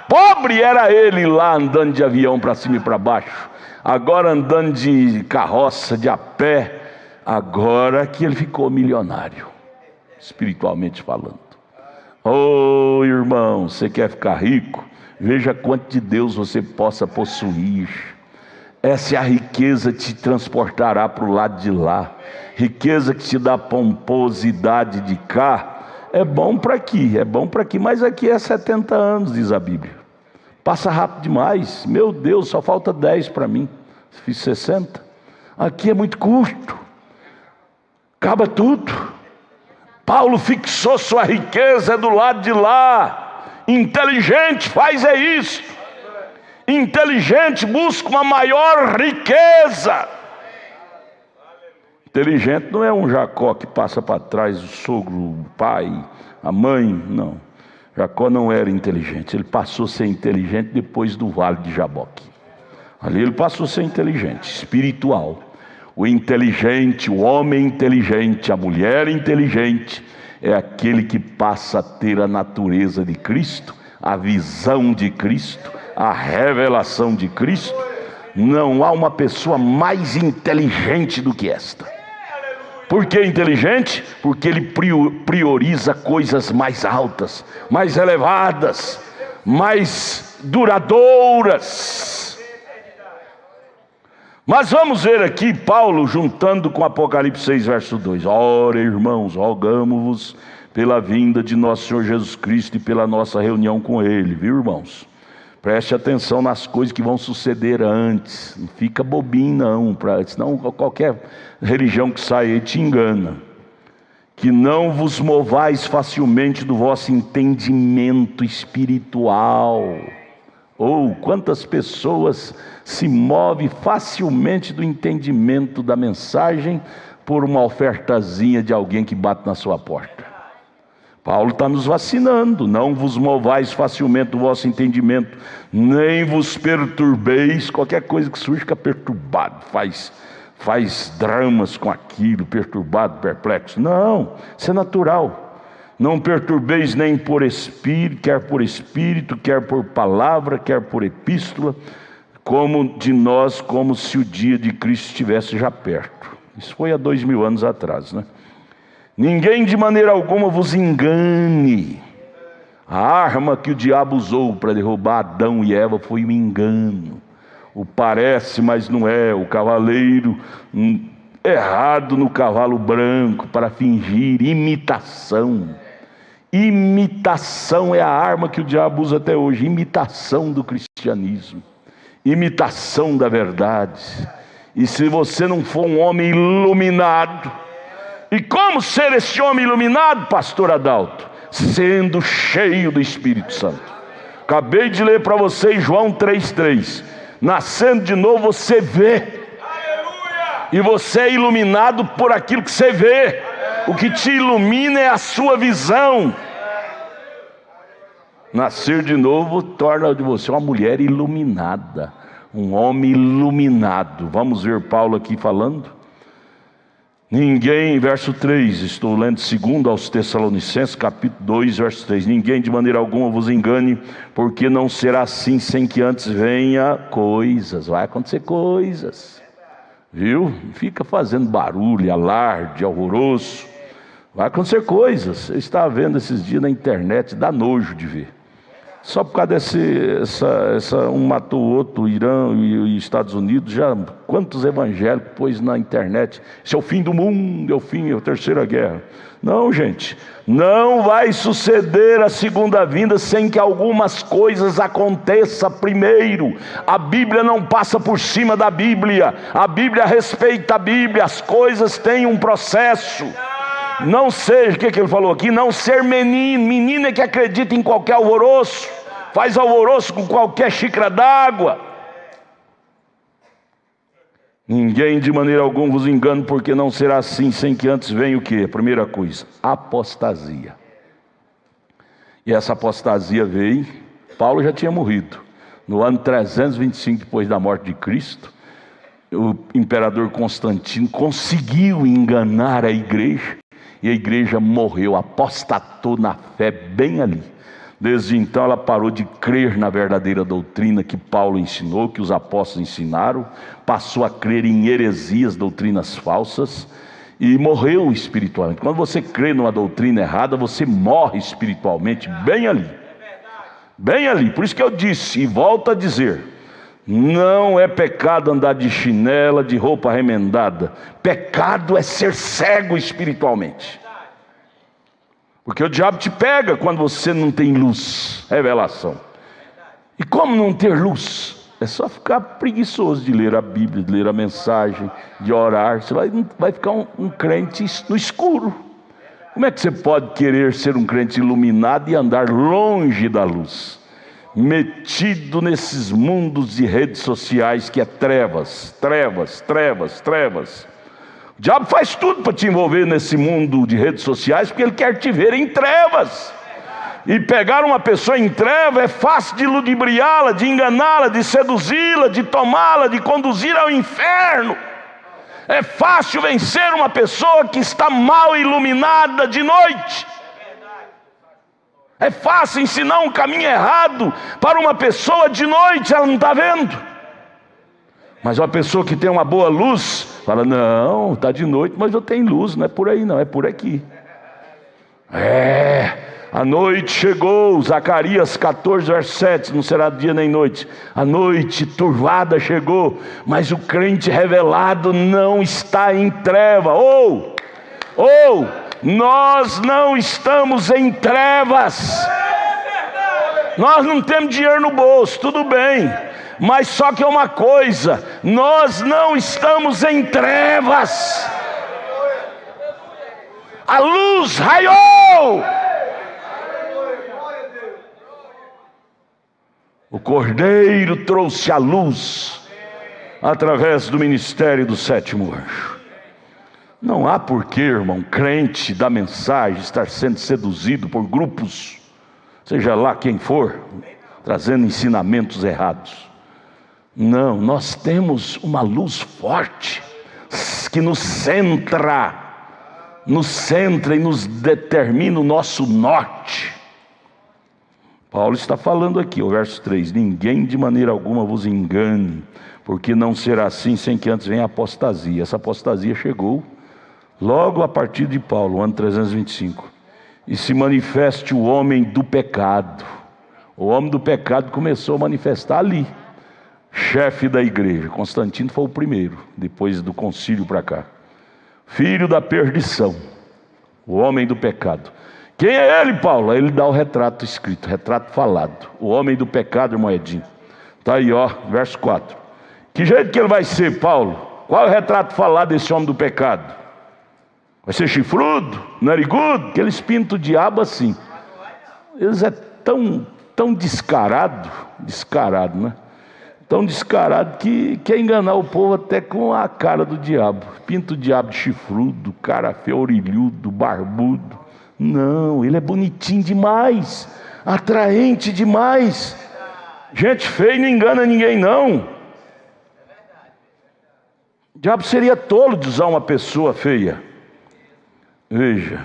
A: Pobre era ele lá andando de avião para cima e para baixo, agora andando de carroça, de a pé, agora que ele ficou milionário, espiritualmente falando. Oh irmão, você quer ficar rico? Veja quanto de Deus você possa possuir. Essa é a riqueza que te transportará para o lado de lá. Riqueza que te dá pomposidade de cá. É bom para aqui, mas aqui é 70 anos, diz a Bíblia. Passa rápido demais. Meu Deus, só falta 10 para mim. Fiz 60. Aqui é muito curto. Acaba tudo. Paulo fixou sua riqueza do lado de lá. Inteligente faz isso. Inteligente busca uma maior riqueza. Inteligente não é um Jacó que passa para trás o sogro, o pai, a mãe, não. Jacó não era inteligente, ele passou a ser inteligente depois do vale de Jaboque. Ali ele passou a ser inteligente, espiritual. O inteligente, o homem inteligente, a mulher inteligente, é aquele que passa a ter a natureza de Cristo, a visão de Cristo, a revelação de Cristo. Não há uma pessoa mais inteligente do que esta. Por que inteligente? Porque ele prioriza coisas mais altas, mais elevadas. mais duradouras. Mas vamos ver aqui Paulo juntando com Apocalipse 6, verso 2. Ora, irmãos, rogamo-vos pela vinda de nosso Senhor Jesus Cristo e pela nossa reunião com Ele, viu, irmãos? Preste atenção nas coisas que vão suceder antes. Não fica bobinho não, senão qualquer religião que sai aí te engana. Que não vos movais facilmente do vosso entendimento espiritual. Quantas pessoas se movem facilmente do entendimento da mensagem por uma ofertazinha de alguém que bate na sua porta. Paulo está nos vacinando. Não vos movais facilmente do vosso entendimento, nem vos perturbeis. Qualquer coisa que surge fica perturbado, faz dramas com aquilo, perturbado, perplexo. Não, isso é natural. Não perturbeis nem por espírito, quer por palavra, quer por epístola, como de nós, como se o dia de Cristo estivesse já perto. Isso foi há 2000 anos atrás, né? Ninguém de maneira alguma vos engane. A arma que o diabo usou para derrubar Adão e Eva foi um engano. O parece, mas não é. O cavaleiro errado no cavalo branco para fingir imitação. Imitação é a arma que o diabo usa até hoje. Imitação do cristianismo, imitação da verdade. E se você não for um homem iluminado, e como ser esse homem iluminado, pastor Adalto? Sendo cheio do Espírito Santo. Acabei de ler para vocês João 3,3. Nascendo de novo você vê. E você é iluminado por aquilo que você vê. O que te ilumina é a sua visão. Nascer de novo torna de você uma mulher iluminada, um homem iluminado. Vamos ver Paulo aqui falando. Ninguém, verso 3, estou lendo 2 aos Tessalonicenses, capítulo 2, verso 3. Ninguém de maneira alguma vos engane, porque não será assim sem que antes venha coisas. Vai acontecer coisas, viu? Não fica fazendo barulho, alarde, alvoroço. Vai acontecer coisas. Você está vendo esses dias na internet, dá nojo de ver. Só por causa um matou o outro, o Irã e os Estados Unidos, já quantos evangélicos pôs na internet, isso é o fim do mundo, é a terceira guerra. Não, gente, não vai suceder a segunda vinda sem que algumas coisas aconteçam primeiro. A Bíblia não passa por cima da Bíblia, a Bíblia respeita a Bíblia, as coisas têm um processo. Não seja, o que ele falou aqui? Não ser menina que acredita em qualquer alvoroço, faz alvoroço com qualquer xícara d'água. Ninguém de maneira alguma vos engane, porque não será assim sem que antes venha o quê? A primeira coisa, apostasia. E essa apostasia veio, Paulo já tinha morrido. No ano 325 depois da morte de Cristo, o imperador Constantino conseguiu enganar a igreja, e a igreja morreu, apostatou na fé bem ali. Desde então ela parou de crer na verdadeira doutrina que Paulo ensinou, que os apóstolos ensinaram, passou a crer em heresias, doutrinas falsas, e morreu espiritualmente. Quando você crê numa doutrina errada, você morre espiritualmente bem ali. Bem ali. Por isso que eu disse, e volto a dizer, não é pecado andar de chinela, de roupa remendada. Pecado é ser cego espiritualmente. Porque o diabo te pega quando você não tem luz, revelação. E como não ter luz? É só ficar preguiçoso de ler a Bíblia, de ler a mensagem, de orar. Você vai ficar um crente no escuro. Como é que você pode querer ser um crente iluminado e andar longe da luz? Metido nesses mundos de redes sociais que é trevas, trevas, trevas, trevas. O diabo faz tudo para te envolver nesse mundo de redes sociais, porque ele quer te ver em trevas. E pegar uma pessoa em treva é fácil de ludibriá-la, de enganá-la, de seduzi-la, de tomá-la, de conduzir ao inferno. É fácil vencer uma pessoa que está mal iluminada de noite. É fácil ensinar um caminho errado para uma pessoa de noite, ela não está vendo. Mas uma pessoa que tem uma boa luz, fala, não, está de noite, mas eu tenho luz, não é por aí não, é por aqui. A noite chegou, Zacarias 14, verso 7, não será dia nem noite. A noite turvada chegou, mas o crente revelado não está em treva. Nós não estamos em trevas. Nós não temos dinheiro no bolso, tudo bem. Mas só que é uma coisa, nós não estamos em trevas. A luz raiou. O Cordeiro trouxe a luz através do ministério do sétimo anjo. Não há porquê, irmão, crente da mensagem estar sendo seduzido por grupos, seja lá quem for, trazendo ensinamentos errados. Não, nós temos uma luz forte que nos centra e nos determina o nosso norte. Paulo está falando aqui, o verso 3: ninguém de maneira alguma vos engane, porque não será assim sem que antes venha a apostasia. Essa apostasia chegou logo a partir de Paulo, ano 325. E se manifeste o homem do pecado. O homem do pecado começou a manifestar ali. Chefe da igreja, Constantino foi o primeiro, depois do concílio para cá. Filho da perdição, o homem do pecado. Quem é ele, Paulo? Aí ele dá o retrato escrito, retrato falado. O homem do pecado, irmão Edinho. Está aí, ó, verso 4. Que jeito que ele vai ser, Paulo? Qual é o retrato falado desse homem do pecado? Vai ser chifrudo, narigudo? Aqueles pintam o diabo assim. Eles é tão descarado, né? Tão descarado que quer enganar o povo até com a cara do diabo. Pinta o diabo de chifrudo, cara feio, orelhudo, barbudo. Não, ele é bonitinho demais, atraente demais. Gente feia não engana ninguém, não. O diabo seria tolo de usar uma pessoa feia. Veja,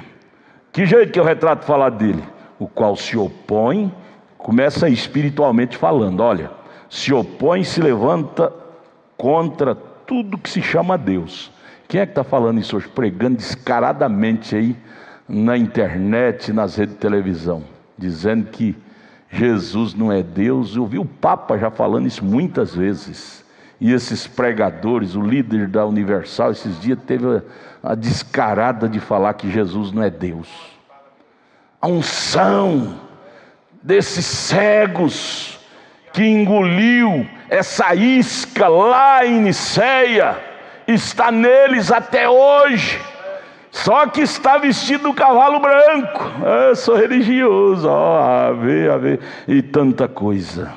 A: que jeito que é o retrato falar dele? O qual se opõe, começa espiritualmente falando, olha, se opõe e se levanta contra tudo que se chama Deus. Quem é que está falando isso hoje? Pregando descaradamente aí na internet, nas redes de televisão, dizendo que Jesus não é Deus. Eu vi o Papa já falando isso muitas vezes. E esses pregadores, o líder da Universal, esses dias teve a descarada de falar que Jesus não é Deus. A unção desses cegos que engoliu essa isca lá em Niceia está neles até hoje. Só que está vestido do cavalo branco. Eu sou religioso, ó, ave, e tanta coisa.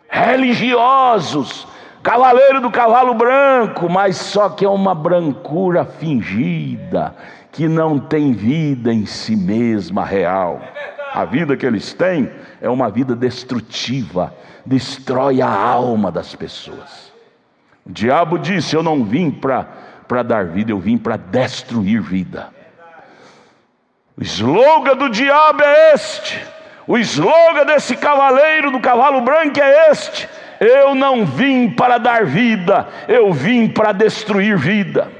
A: Religiosos, cavaleiro do cavalo branco, mas só que é uma brancura fingida, que não tem vida em si mesma real. A vida que eles têm é uma vida destrutiva, destrói a alma das pessoas. O diabo disse: eu não vim para dar vida, eu vim para destruir vida. O slogan do diabo é este. O slogan desse cavaleiro do cavalo branco é este: eu não vim para dar vida, eu vim para destruir vida.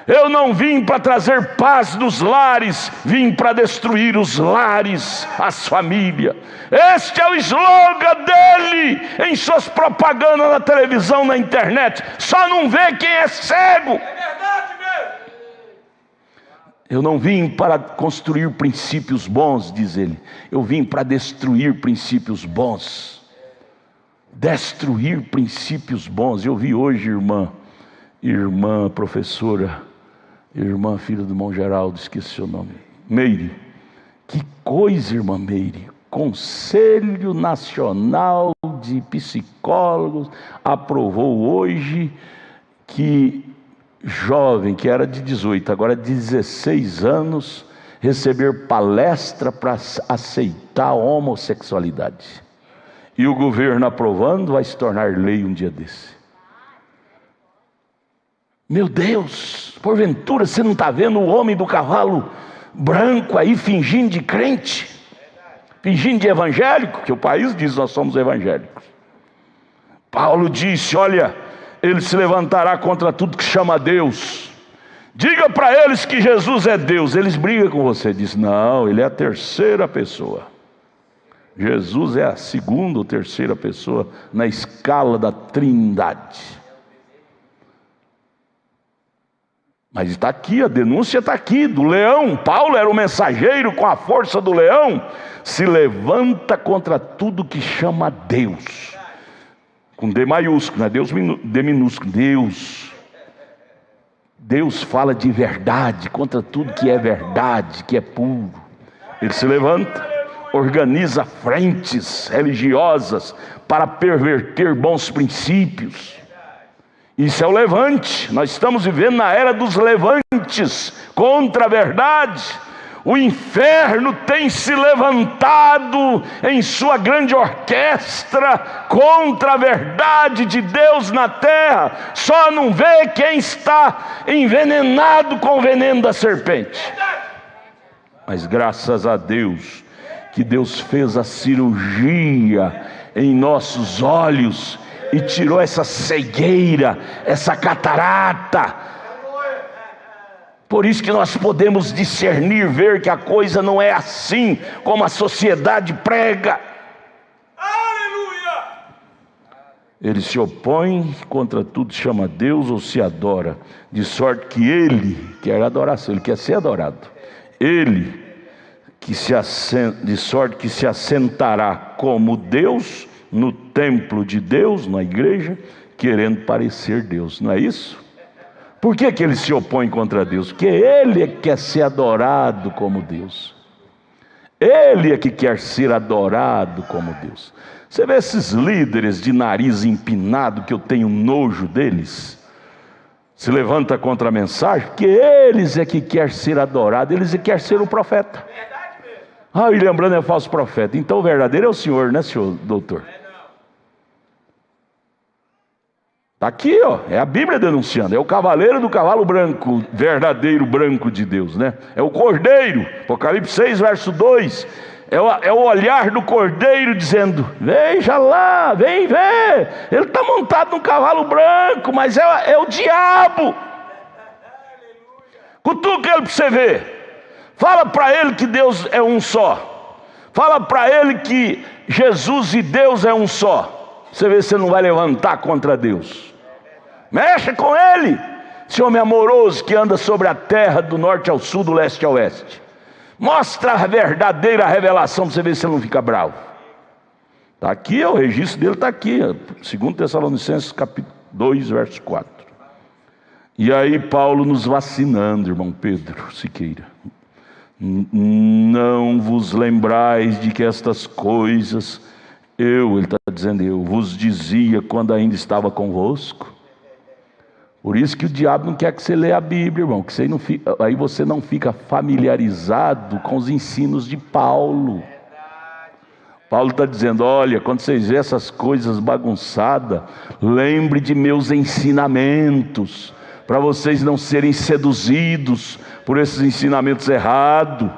A: Eu não vim para trazer paz nos lares, vim para destruir os lares, as famílias. Este é o slogan dele em suas propagandas na televisão, na internet. Só não vê quem é cego. É verdade mesmo. Eu não vim para construir princípios bons, diz ele. Eu vim para destruir princípios bons. Destruir princípios bons. Eu vi hoje, irmã professora, irmã filha do irmão Geraldo, esqueci o nome, Meire. Que coisa, irmã Meire. Conselho Nacional de Psicólogos aprovou hoje que jovem, que era de 18, agora 16 anos, receber palestra para aceitar a homossexualidade. E o governo aprovando, vai se tornar lei um dia desse. Meu Deus, porventura você não está vendo o homem do cavalo branco aí fingindo de crente? Fingindo de evangélico? Que o país diz nós somos evangélicos. Paulo disse, olha, ele se levantará contra tudo que chama Deus. Diga para eles que Jesus é Deus. Eles brigam com você. Diz: não, ele é a terceira pessoa. Jesus é a segunda ou terceira pessoa na escala da Trindade. Mas está aqui, a denúncia está aqui, do leão. Paulo era o mensageiro com a força do leão. Se levanta contra tudo que chama Deus. Com D maiúsculo, não é Deus D minúsculo. Deus fala de verdade, contra tudo que é verdade, que é puro. Ele se levanta, organiza frentes religiosas para perverter bons princípios. Isso é o levante. Nós estamos vivendo na era dos levantes contra a verdade. O inferno tem se levantado em sua grande orquestra contra a verdade de Deus na terra. Só não vê quem está envenenado com o veneno da serpente. Mas graças a Deus, que Deus fez a cirurgia em nossos olhos e tirou essa cegueira, essa catarata. Por isso que nós podemos discernir, ver que a coisa não é assim como a sociedade prega. Aleluia! Ele se opõe contra tudo, chama Deus ou se adora, de sorte que ele quer adoração, ele quer ser adorado. Ele de sorte que se assentará como Deus no templo de Deus, na igreja, querendo parecer Deus. Não é isso? Por que ele se opõe contra Deus? Porque ele é que quer ser adorado como Deus. Ele é que quer ser adorado como Deus. Você vê esses líderes de nariz empinado, que eu tenho nojo deles, se levanta contra a mensagem, porque eles é que quer ser adorado, eles é que quer ser o profeta. Ah, e lembrando, é falso profeta. Então o verdadeiro é o senhor, né, senhor doutor? Está aqui, ó, é a Bíblia denunciando. É o cavaleiro do cavalo branco, verdadeiro branco de Deus, né? É o cordeiro, Apocalipse 6, verso 2. É o olhar do cordeiro dizendo: veja lá, vem ver. Ele está montado num cavalo branco, mas é o diabo. Cutuca ele para você ver. Fala para ele que Deus é um só. Fala para ele que Jesus e Deus é um só. Você vê se você não vai levantar contra Deus. Mexa com ele, esse homem amoroso que anda sobre a terra do norte ao sul, do leste ao oeste. Mostra a verdadeira revelação para você ver se ele não fica bravo. Está aqui, o registro dele está aqui, 2 Tessalonicenses capítulo 2, verso 4. E aí Paulo nos vacinando, irmão Pedro Siqueira. Não vos lembrais de que estas coisas ele está dizendo, eu vos dizia quando ainda estava convosco. Por isso que o diabo não quer que você leia a Bíblia, irmão, que aí você não fica familiarizado com os ensinos de Paulo. Paulo está dizendo, olha, quando vocês verem essas coisas bagunçadas, lembre de meus ensinamentos, para vocês não serem seduzidos por esses ensinamentos errados.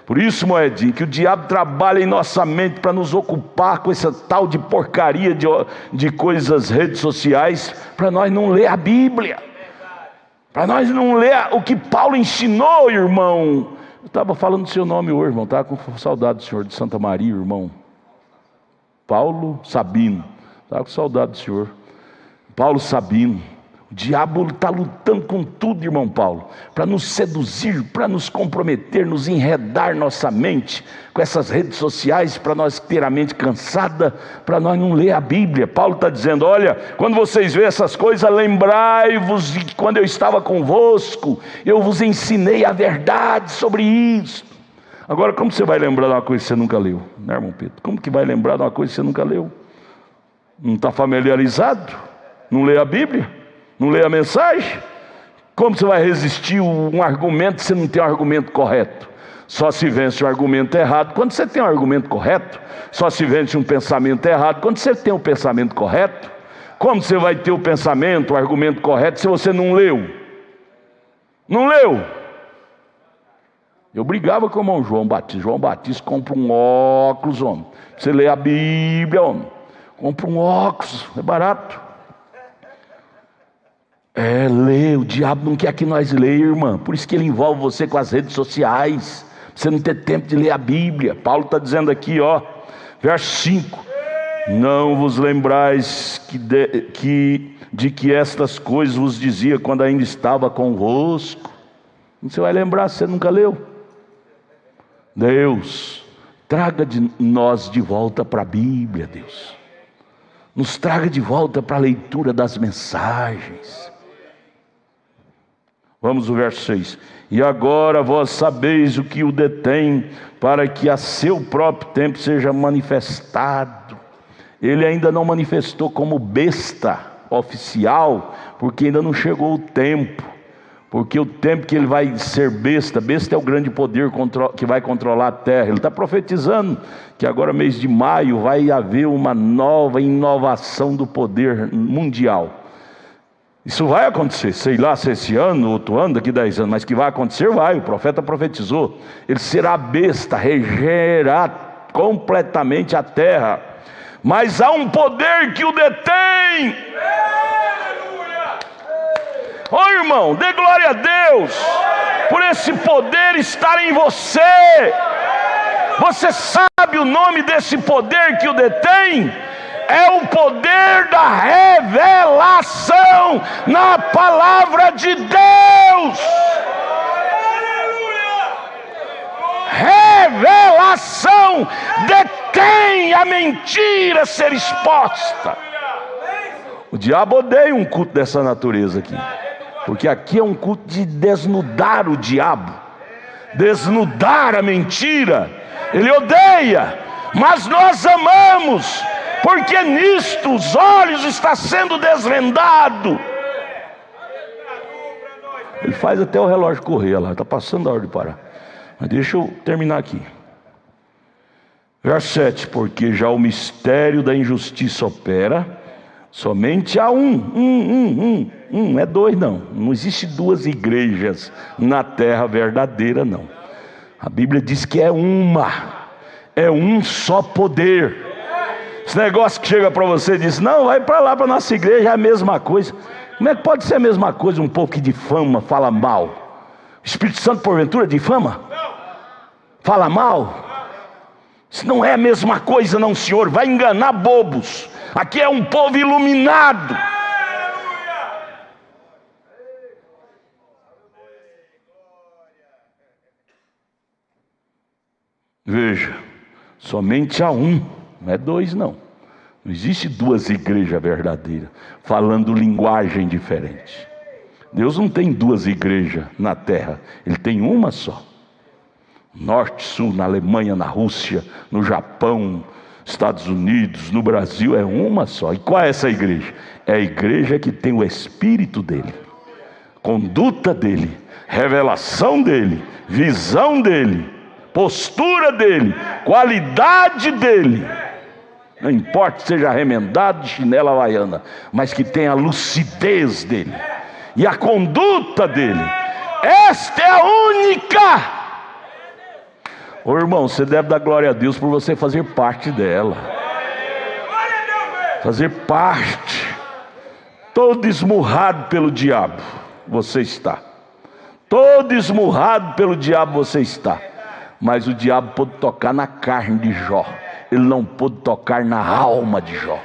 A: Por isso, Moedinho, que o diabo trabalha em nossa mente para nos ocupar com essa tal de porcaria de coisas, redes sociais, para nós não ler a Bíblia, para nós não ler o que Paulo ensinou, irmão. Eu estava falando do seu nome hoje, irmão, estava com saudade do senhor, de Santa Maria, irmão Paulo Sabino, estava com saudade do senhor, Paulo Sabino. O diabo está lutando com tudo, irmão Paulo, para nos seduzir, para nos comprometer, nos enredar nossa mente com essas redes sociais, para nós ter a mente cansada, para nós não ler a Bíblia. Paulo está dizendo, olha, quando vocês veem essas coisas, lembrai-vos de que quando eu estava convosco, eu vos ensinei a verdade sobre isso. Agora, como você vai lembrar de uma coisa que você nunca leu, né, irmão Pedro? Como que vai lembrar de uma coisa que você nunca leu? Não está familiarizado? Não lê a Bíblia? Não lê a mensagem? Como você vai resistir um argumento se não tem um argumento correto? Só se vence um argumento errado quando você tem um argumento correto. Só se vence um pensamento errado quando você tem um pensamento correto. Como você vai ter o pensamento, o argumento correto, se você não leu? Não leu? Eu brigava com o irmão João Batista. João Batista compra um óculos, homem. Você lê a Bíblia, homem. Compra um óculos, é barato. Lê. O diabo não quer que nós leiamos, irmã. Por isso que ele envolve você com as redes sociais. Você não tem tempo de ler a Bíblia. Paulo está dizendo aqui, verso 5: não vos lembrais de que estas coisas vos dizia quando ainda estava convosco. Você vai lembrar se você nunca leu? Deus, traga nós de volta para a Bíblia, Deus. Nos traga de volta para a leitura das mensagens. Vamos ao verso 6. E agora vós sabeis o que o detém, para que a seu próprio tempo seja manifestado. Ele ainda não manifestou como besta oficial, porque ainda não chegou o tempo. Porque o tempo que ele vai ser besta é o grande poder que vai controlar a terra. Ele está profetizando que agora, mês de maio, vai haver uma nova inovação do poder mundial. Isso vai acontecer, sei lá se esse ano, outro ano, daqui 10 anos, mas que vai acontecer, vai. O profeta profetizou. Ele será besta, regerá completamente a terra. Mas há um poder que o detém. Irmão, dê glória a Deus por esse poder estar em você. Você sabe o nome desse poder que o detém? É o poder da revelação na palavra de Deus. Revelação detém a mentira ser exposta. O diabo odeia um culto dessa natureza aqui, porque aqui é um culto de desnudar o diabo, desnudar a mentira. Ele odeia, mas nós amamos, porque nisto os olhos estão sendo desvendados. Ele faz até o relógio correr lá, está passando a hora de parar. Mas deixa eu terminar aqui. Verso 7: porque já o mistério da injustiça opera, somente há um, é dois não. Não existe duas igrejas na terra verdadeira, não. A Bíblia diz que é um só poder. Esse negócio que chega para você e diz, não, vai para lá, para nossa igreja, é a mesma coisa. Como é que pode ser a mesma coisa um povo que difama, fala mal? O Espírito Santo porventura difama? Fala mal? Isso não é a mesma coisa não, senhor. Vai enganar bobos. Aqui é um povo iluminado. Veja, somente há um, não é dois não. Não existe duas igrejas verdadeiras falando linguagem diferente. Deus não tem duas igrejas na terra, Ele tem uma só. Norte, sul, na Alemanha, na Rússia, no Japão, Estados Unidos, no Brasil, é uma só. E qual é essa igreja? É a igreja que tem o Espírito dele, conduta dele, revelação dele, visão dele, postura dele, qualidade dele. Não importa se seja remendado de chinela havaiana, mas que tenha a lucidez dele e a conduta dele. Esta é a única. Ô irmão, você deve dar glória a Deus por você fazer parte dela. Fazer parte. Todo esmurrado pelo diabo você está. Todo esmurrado pelo diabo você está. Mas o diabo pôde tocar na carne de Jó. Ele não pôde tocar na alma de Jó.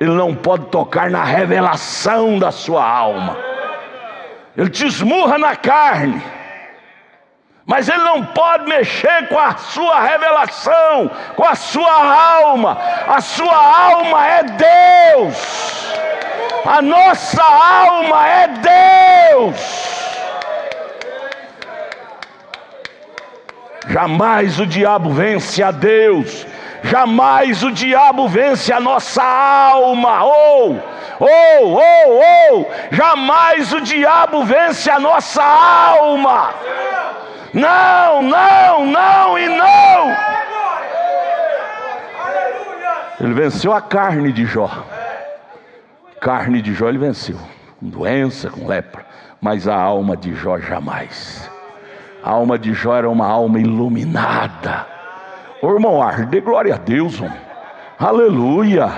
A: Ele não pode tocar na revelação da sua alma. Ele te esmurra na carne, mas ele não pode mexer com a sua revelação, com a sua alma. A sua alma é Deus. A nossa alma é Deus. Jamais o diabo vence a Deus. Jamais o diabo vence a nossa alma. Jamais o diabo vence a nossa alma. Não, não, não e não. Ele venceu a carne de Jó. Carne de Jó ele venceu, com doença, com lepra. Mas a alma de Jó jamais. A alma de Jó era uma alma iluminada. Ô irmão, dê glória a Deus, irmão. Aleluia.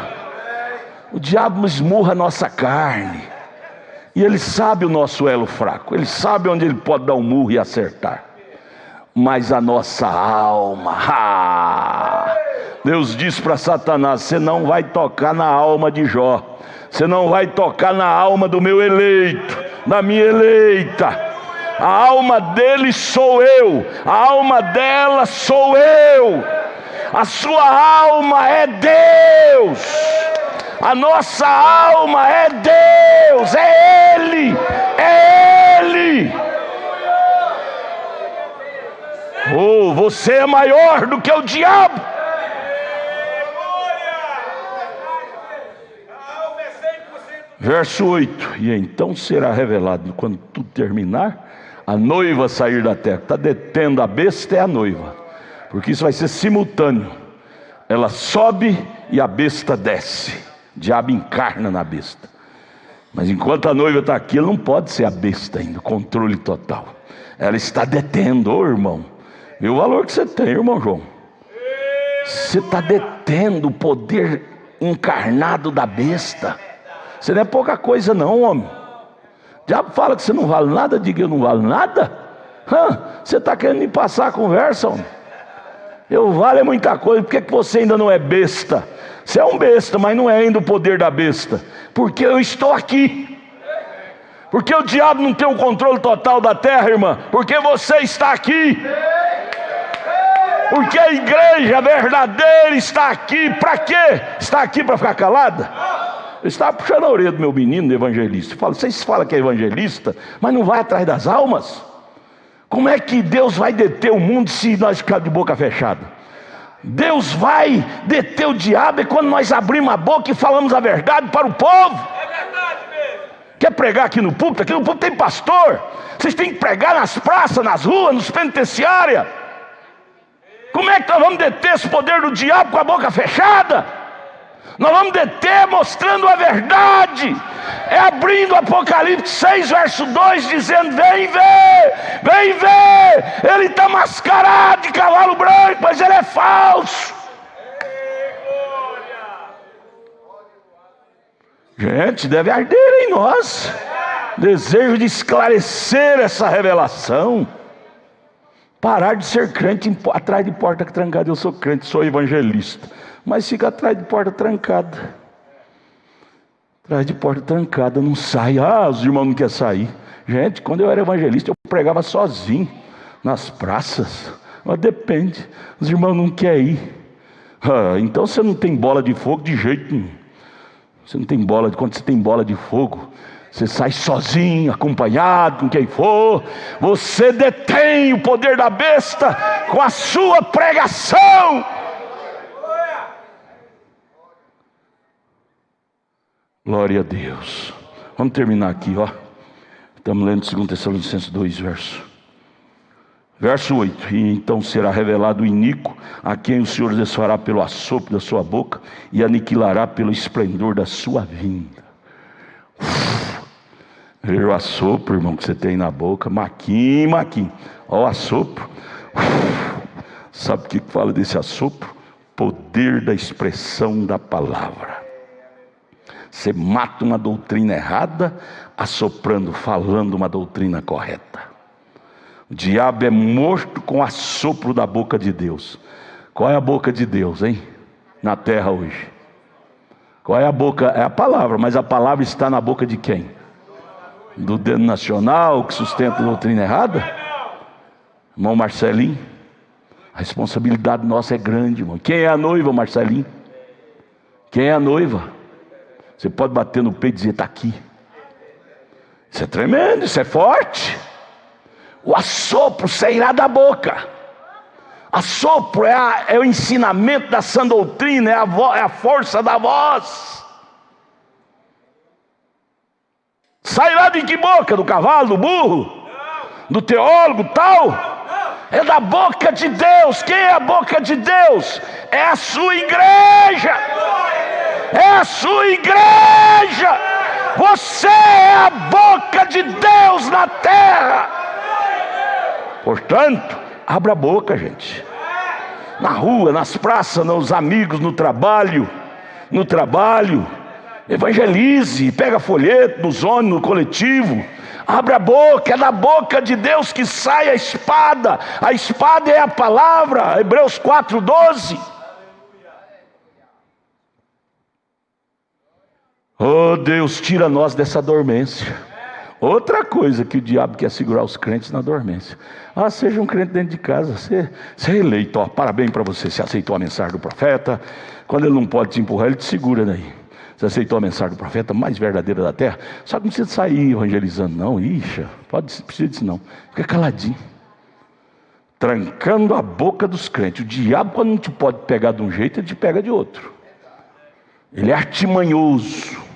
A: O diabo esmurra a nossa carne. E Ele sabe o nosso elo fraco, Ele sabe onde Ele pode dar um murro e acertar. Mas a nossa alma, Deus diz para Satanás: você não vai tocar na alma de Jó, você não vai tocar na alma do meu eleito, da minha eleita. A alma dele sou eu, a alma dela sou eu, a sua alma é Deus, a nossa alma é Deus, é Ele, é Ele. Oh, você é maior do que o diabo. Verso 8: e então será revelado, quando tudo terminar, a noiva sair da terra. Está detendo a besta é a noiva, porque isso vai ser simultâneo. Ela sobe e a besta desce. O diabo encarna na besta. Mas enquanto a noiva está aqui, ela não pode ser a besta ainda, controle total. Ela está detendo, ô irmão. Vê o valor que você tem, irmão João. Você está detendo o poder encarnado da besta. Você não é pouca coisa não, homem. O diabo fala que você não vale nada, diga eu não valo nada. Você está querendo me passar a conversa, homem? Eu valho muita coisa. Por que você ainda não é besta? Você é um besta, mas não é ainda o poder da besta. Porque eu estou aqui. Porque o diabo não tem o controle total da terra, irmã. Porque você está aqui. Porque a igreja verdadeira está aqui. Para quê? Está aqui para ficar calada? Eu estava puxando a orelha do meu menino, evangelista. Vocês falam que é evangelista, mas não vai atrás das almas? Como é que Deus vai deter o mundo se nós ficarmos de boca fechada? Deus vai deter o diabo quando nós abrimos a boca e falamos a verdade para o povo. É verdade mesmo. Quer pregar aqui no púlpito? Aqui no púlpito tem pastor. Vocês têm que pregar nas praças, nas ruas, nos penitenciários. Como é que nós vamos deter esse poder do diabo com a boca fechada? Nós vamos deter mostrando a verdade. É abrindo Apocalipse 6, verso 2, dizendo: vem ver, vem ver. Ele está mascarado de cavalo branco, mas ele é falso. Gente, deve arder em nós desejo de esclarecer essa revelação. Parar de ser crente atrás de porta trancada. Eu sou crente, sou evangelista, mas fica atrás de porta trancada. Atrás de porta trancada, não sai. Os irmãos não querem sair. Gente, quando eu era evangelista, eu pregava sozinho nas praças. Mas depende, os irmãos não querem ir. Então você não tem bola de fogo de jeito nenhum. Você não tem bola, quando você tem bola de fogo, você sai sozinho, acompanhado com quem for. Você detém o poder da besta com a sua pregação. Glória a Deus. Vamos terminar aqui, ó. Estamos lendo 2 Tessalonicenses 2, verso 8. E então será revelado o iníquo, a quem o Senhor desfará pelo assopro da sua boca e aniquilará pelo esplendor da sua vinda. Ver o assopro, irmão, que você tem na boca. Maquim. Ó, o assopro. Sabe o que fala desse assopro? Poder da expressão da palavra. Você mata uma doutrina errada, assoprando, falando uma doutrina correta. O diabo é morto com o assopro da boca de Deus. Qual é a boca de Deus, hein? Na terra hoje. Qual é a boca? É a palavra, mas a palavra está na boca de quem? Do dedo nacional que sustenta a doutrina errada? Irmão Marcelinho, a responsabilidade nossa é grande, irmão. Quem é a noiva, Marcelinho? Quem é a noiva? Você pode bater no peito e dizer: está aqui. Isso é tremendo, isso é forte. O assopro sairá da boca. Assopro é o ensinamento da sã doutrina, é a força da voz. Sairá de que boca? Do cavalo, do burro? Do teólogo, tal? É da boca de Deus. Quem é a boca de Deus? É a sua igreja. É a sua igreja. Você é a boca de Deus na terra. Portanto, abra a boca, gente. Na rua, nas praças, nos amigos, no trabalho. Evangelize, pega folheto nos ônibus, no coletivo. Abre a boca, é da boca de Deus que sai a espada. A espada é a palavra, Hebreus 4:12. Oh Deus, tira nós dessa dormência. Outra coisa que o diabo quer segurar os crentes na dormência. Seja um crente dentro de casa, você é eleito, parabéns para você, você aceitou a mensagem do profeta. Quando ele não pode te empurrar, ele te segura daí. Você aceitou a mensagem do profeta mais verdadeira da terra. Só que não precisa sair evangelizando não. Precisa disso não. Fica caladinho, trancando a boca dos crentes. O diabo, quando não te pode pegar de um jeito, ele te pega de outro. Ele é artimanhoso.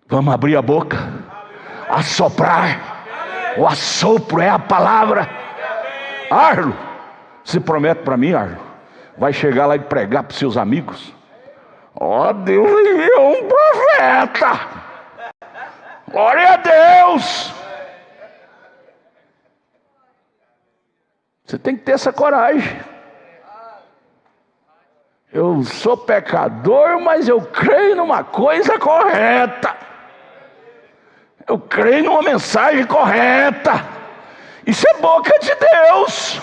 A: Vamos abrir a boca, assoprar. O assopro é a palavra. Arlo, se promete para mim, Arlo, vai chegar lá e pregar para os seus amigos. Deus enviou um profeta. Glória a Deus. Você tem que ter essa coragem. Eu sou pecador, mas eu creio numa coisa correta. Eu creio numa mensagem correta. Isso é boca de Deus.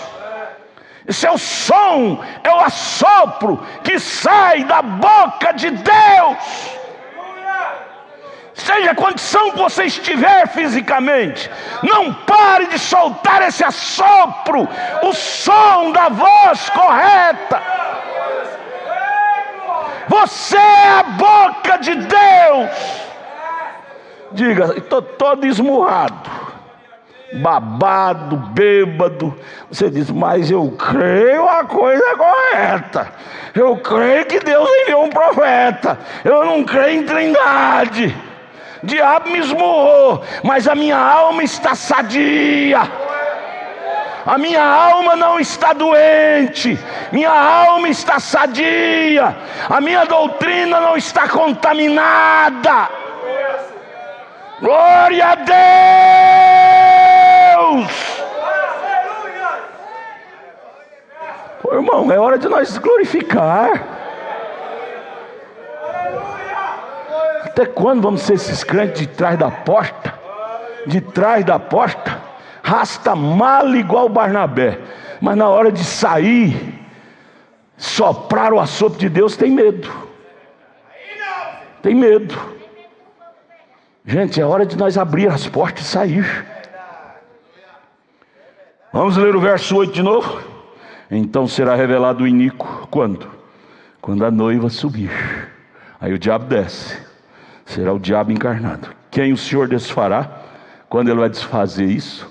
A: Isso é o som, é o assopro que sai da boca de Deus. Seja a condição que você estiver fisicamente, não pare de soltar esse assopro, o som da voz correta. Você é a boca de Deus. Diga, estou todo esmurrado, babado, bêbado. Você diz, mas eu creio a coisa correta. Eu creio que Deus enviou um profeta. Eu não creio em trindade. O diabo me esmurrou, mas a minha alma está sadia. A minha alma não está doente. Minha alma está sadia. A minha doutrina não está contaminada. Glória a Deus! Pô, irmão, é hora de nós glorificar. Até quando vamos ser esses crentes de trás da porta? De trás da porta, rasta mala igual Barnabé, mas na hora de sair, soprar o assopro de Deus, tem medo. Tem medo. Gente, é hora de nós abrir as portas e sair. Vamos ler o verso 8 de novo. Então será revelado o iníquo. Quando? Quando a noiva subir. Aí o diabo desce. Será o diabo encarnado. Quem o Senhor desfará? Quando ele vai desfazer isso?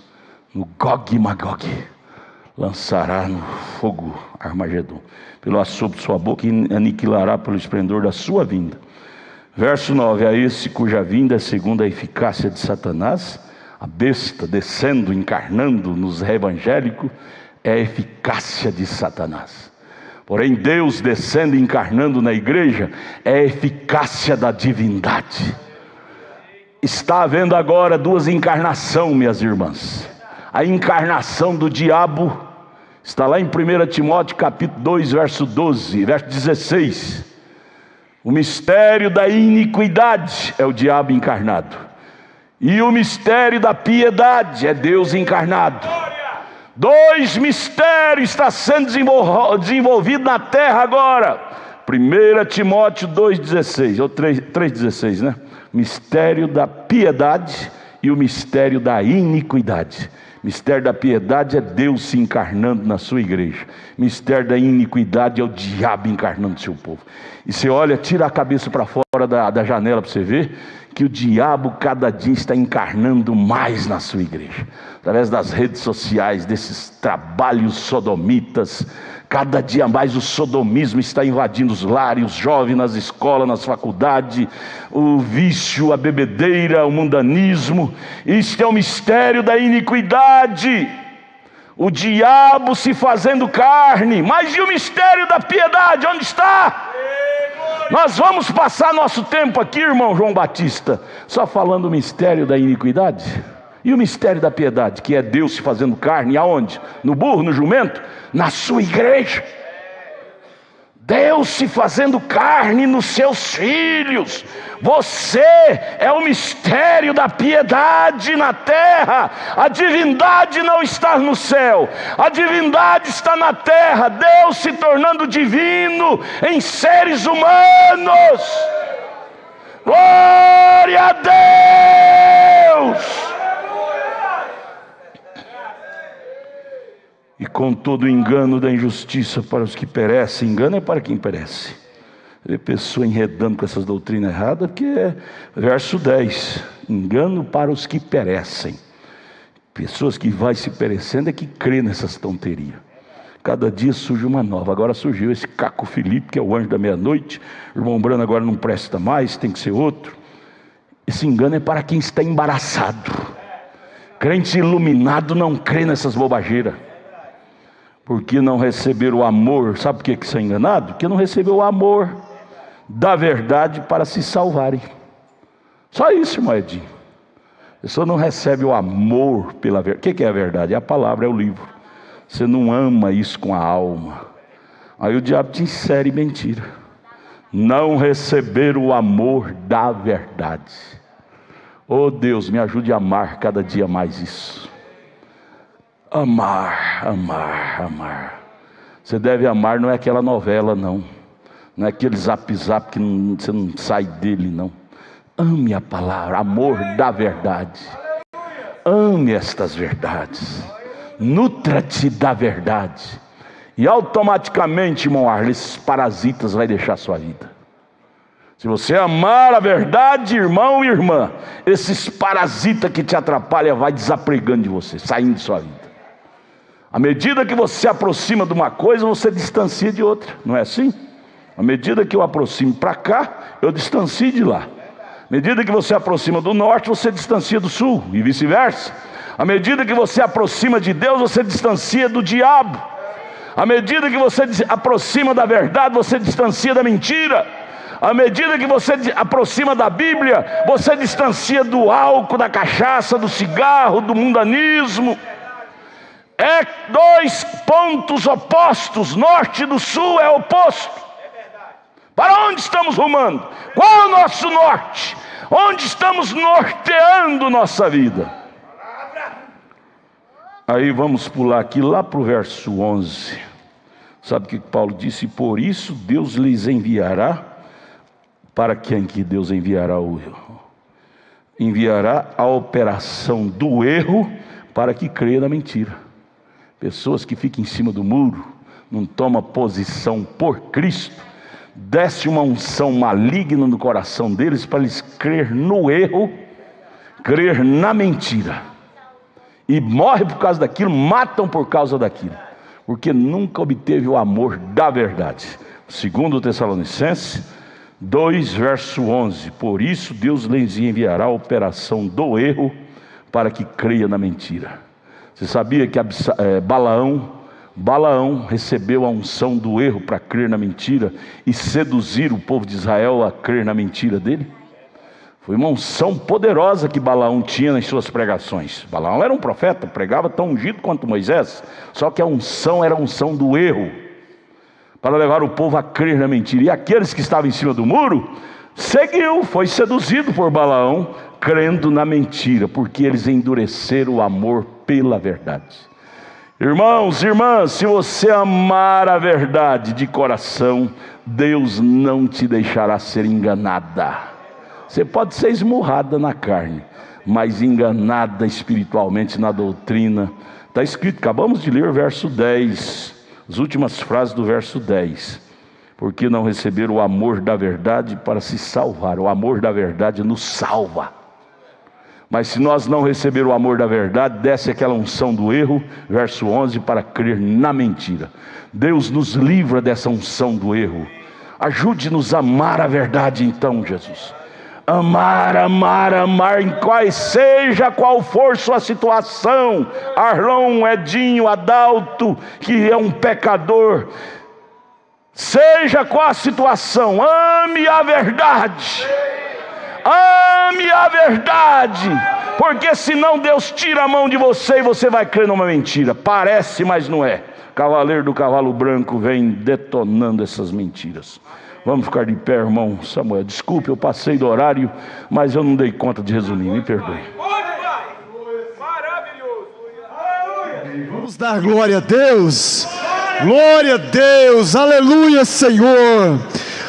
A: No Gog e Magog. Lançará no fogo Armagedon. Pelo assopro de sua boca, e aniquilará pelo esplendor da sua vinda. Verso 9, a esse cuja vinda é segundo a eficácia de Satanás, a besta descendo, encarnando nos evangélicos, é a eficácia de Satanás. Porém Deus descendo e encarnando na igreja, é a eficácia da divindade. Está havendo agora duas encarnações, minhas irmãs. A encarnação do diabo está lá em 1 Timóteo capítulo 2, verso 12, verso 16. O mistério da iniquidade é o diabo encarnado. E o mistério da piedade é Deus encarnado. Dois mistérios estão sendo desenvolvidos na terra agora. 1 Timóteo 2,16, ou 3,16, né? Mistério da piedade e o mistério da iniquidade. Mistério da piedade é Deus se encarnando na sua igreja. Mistério da iniquidade é o diabo encarnando no seu povo. E você olha, tira a cabeça para fora da janela para você ver que o diabo cada dia está encarnando mais na sua igreja. Através das redes sociais, desses trabalhos sodomitas, cada dia mais o sodomismo está invadindo os lares, os jovens nas escolas, nas faculdades, o vício, a bebedeira, o mundanismo. Isto é o mistério da iniquidade. O diabo se fazendo carne. Mas e o mistério da piedade? Onde está? Nós vamos passar nosso tempo aqui, irmão João Batista, só falando o mistério da iniquidade. E o mistério da piedade, que é Deus se fazendo carne, aonde? No burro, no jumento? Na sua igreja. Deus se fazendo carne nos seus filhos. Você é o mistério da piedade na terra. A divindade não está no céu, a divindade está na terra. Deus se tornando divino em seres humanos. Glória a Deus! E com todo o engano da injustiça para os que perecem. Engano é para quem perece. Vê pessoa enredando com essas doutrinas erradas, porque é verso 10. Engano para os que perecem. Pessoas que vai se perecendo é que crê nessas tonterias. Cada dia surge uma nova. Agora surgiu esse Caco Felipe, que é o anjo da meia-noite. O irmão Brano agora não presta mais, tem que ser outro. Esse engano é para quem está embaraçado. Crente iluminado não crê nessas bobageiras. Porque não receber o amor. Sabe por que são enganados? Porque não recebeu o amor da verdade para se salvarem. Só isso, irmão Edinho. A pessoa não recebe o amor pela verdade. O que é a verdade? É a palavra, é o livro. Você não ama isso com a alma. Aí o diabo te insere mentira. Não receber o amor da verdade. Oh Deus, me ajude a amar cada dia mais isso. Amar, amar, amar. Você deve amar, não é aquela novela, não. Não é aquele zap-zap que você não sai dele, não. Ame a palavra, amor da verdade. Ame estas verdades. Nutra-te da verdade. E automaticamente, irmão Arlen, esses parasitas vai deixar a sua vida. Se você amar a verdade, irmão e irmã, esses parasitas que te atrapalham vai desapregando de você, saindo de sua vida. À medida que você se aproxima de uma coisa, você distancia de outra, não é assim? À medida que eu aproximo para cá, eu distancio de lá. À medida que você aproxima do norte, você distancia do sul, e vice-versa. À medida que você aproxima de Deus, você distancia do diabo. À medida que você aproxima da verdade, você distancia da mentira. À medida que você aproxima da Bíblia, você distancia do álcool, da cachaça, do cigarro, do mundanismo. É dois pontos opostos. Norte do sul é oposto. Para onde estamos rumando? Qual é o nosso norte? Onde estamos norteando nossa vida? Aí vamos pular aqui lá para o verso 11. Sabe o que Paulo disse? Por isso Deus lhes enviará. Para quem que Deus enviará o erro? Enviará a operação do erro para que creia na mentira. Pessoas que ficam em cima do muro, não tomam posição por Cristo, desce uma unção maligna no coração deles para eles crer no erro, crer na mentira. E morrem por causa daquilo, matam por causa daquilo, porque nunca obteve o amor da verdade. Segundo Tessalonicenses 2, verso 11. Por isso Deus lhes enviará a operação do erro para que creia na mentira. Você sabia que Balaão recebeu a unção do erro para crer na mentira e seduzir o povo de Israel a crer na mentira dele? Foi uma unção poderosa que Balaão tinha nas suas pregações. Balaão era um profeta, pregava tão ungido quanto Moisés, só que a unção era a unção do erro, para levar o povo a crer na mentira. E aqueles que estavam em cima do muro, foi seduzido por Balaão, crendo na mentira, porque eles endureceram o amor pela verdade. Irmãos e irmãs, se você amar a verdade de coração, Deus não te deixará ser enganada. Você pode ser esmurrada na carne, mas enganada espiritualmente na doutrina. Está escrito, acabamos de ler o verso 10, as últimas frases do verso 10. Porque não receberam o amor da verdade para se salvar. O amor da verdade nos salva. Mas se nós não receber o amor da verdade, desce aquela unção do erro, verso 11, para crer na mentira. Deus nos livra dessa unção do erro. Ajude-nos a amar a verdade então, Jesus. Amar, amar, amar, seja qual for sua situação. Arlon, Edinho, Adalto, que é um pecador, seja qual a situação, ame a verdade. Ame a verdade. porque senão Deus tira a mão de você e você vai crer numa mentira. Parece, mas não é. Cavaleiro do cavalo branco vem detonando essas mentiras. Vamos ficar de pé, irmão Samuel. Desculpe, eu passei do horário, mas eu não dei conta de resumir, me perdoe.
B: Vamos dar glória a Deus. Glória a Deus, aleluia, Senhor,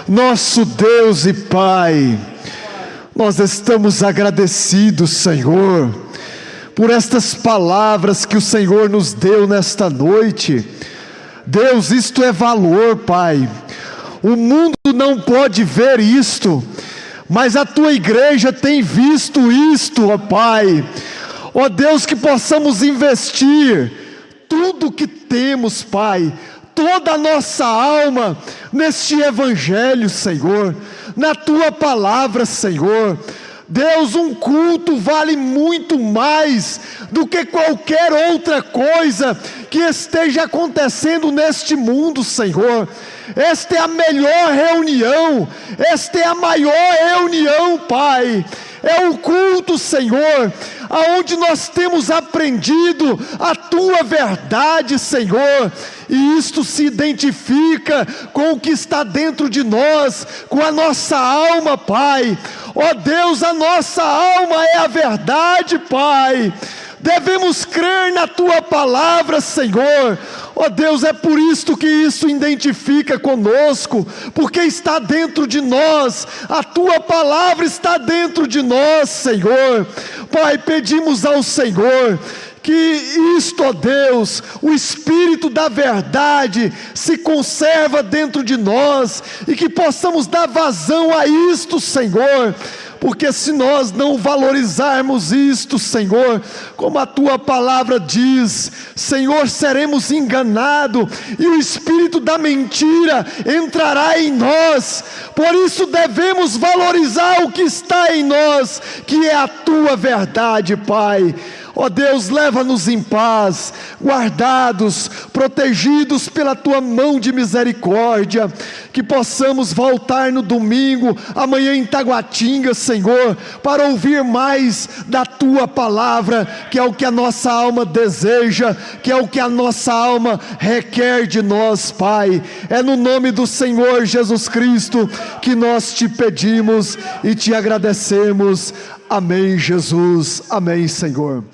B: nosso Deus e Pai. Nós estamos agradecidos, Senhor, por estas palavras que o Senhor nos deu nesta noite. Deus, isto é valor, Pai. O mundo não pode ver isto, mas a Tua igreja tem visto isto, ó Pai. Ó Deus, que possamos investir tudo que temos, Pai, toda a nossa alma neste Evangelho, Senhor, na Tua palavra, Senhor. Deus, um culto vale muito mais do que qualquer outra coisa que esteja acontecendo neste mundo, Senhor. Esta é a melhor reunião, esta é a maior reunião, Pai. É o culto, Senhor, aonde nós temos aprendido a Tua verdade, Senhor, e isto se identifica com o que está dentro de nós, com a nossa alma, Pai. Ó Deus, a nossa alma é a verdade, Pai. Devemos crer na Tua palavra, Senhor. Ó Deus, é por isto que isso identifica conosco, porque está dentro de nós, a Tua palavra está dentro de nós, Senhor. Pai, pedimos ao Senhor que isto, ó Deus, o Espírito da verdade se conserva dentro de nós, e que possamos dar vazão a isto, Senhor. Porque se nós não valorizarmos isto, Senhor, como a Tua palavra diz, Senhor, seremos enganados, e o espírito da mentira entrará em nós. Por isso devemos valorizar o que está em nós, que é a Tua verdade, Pai. Ó Deus, leva-nos em paz, guardados, protegidos pela Tua mão de misericórdia, que possamos voltar no domingo, amanhã em Taguatinga, Senhor, para ouvir mais da Tua palavra, que é o que a nossa alma deseja, que é o que a nossa alma requer de nós, Pai. É no nome do Senhor Jesus Cristo que nós Te pedimos e Te agradecemos. Amém, Jesus. Amém, Senhor.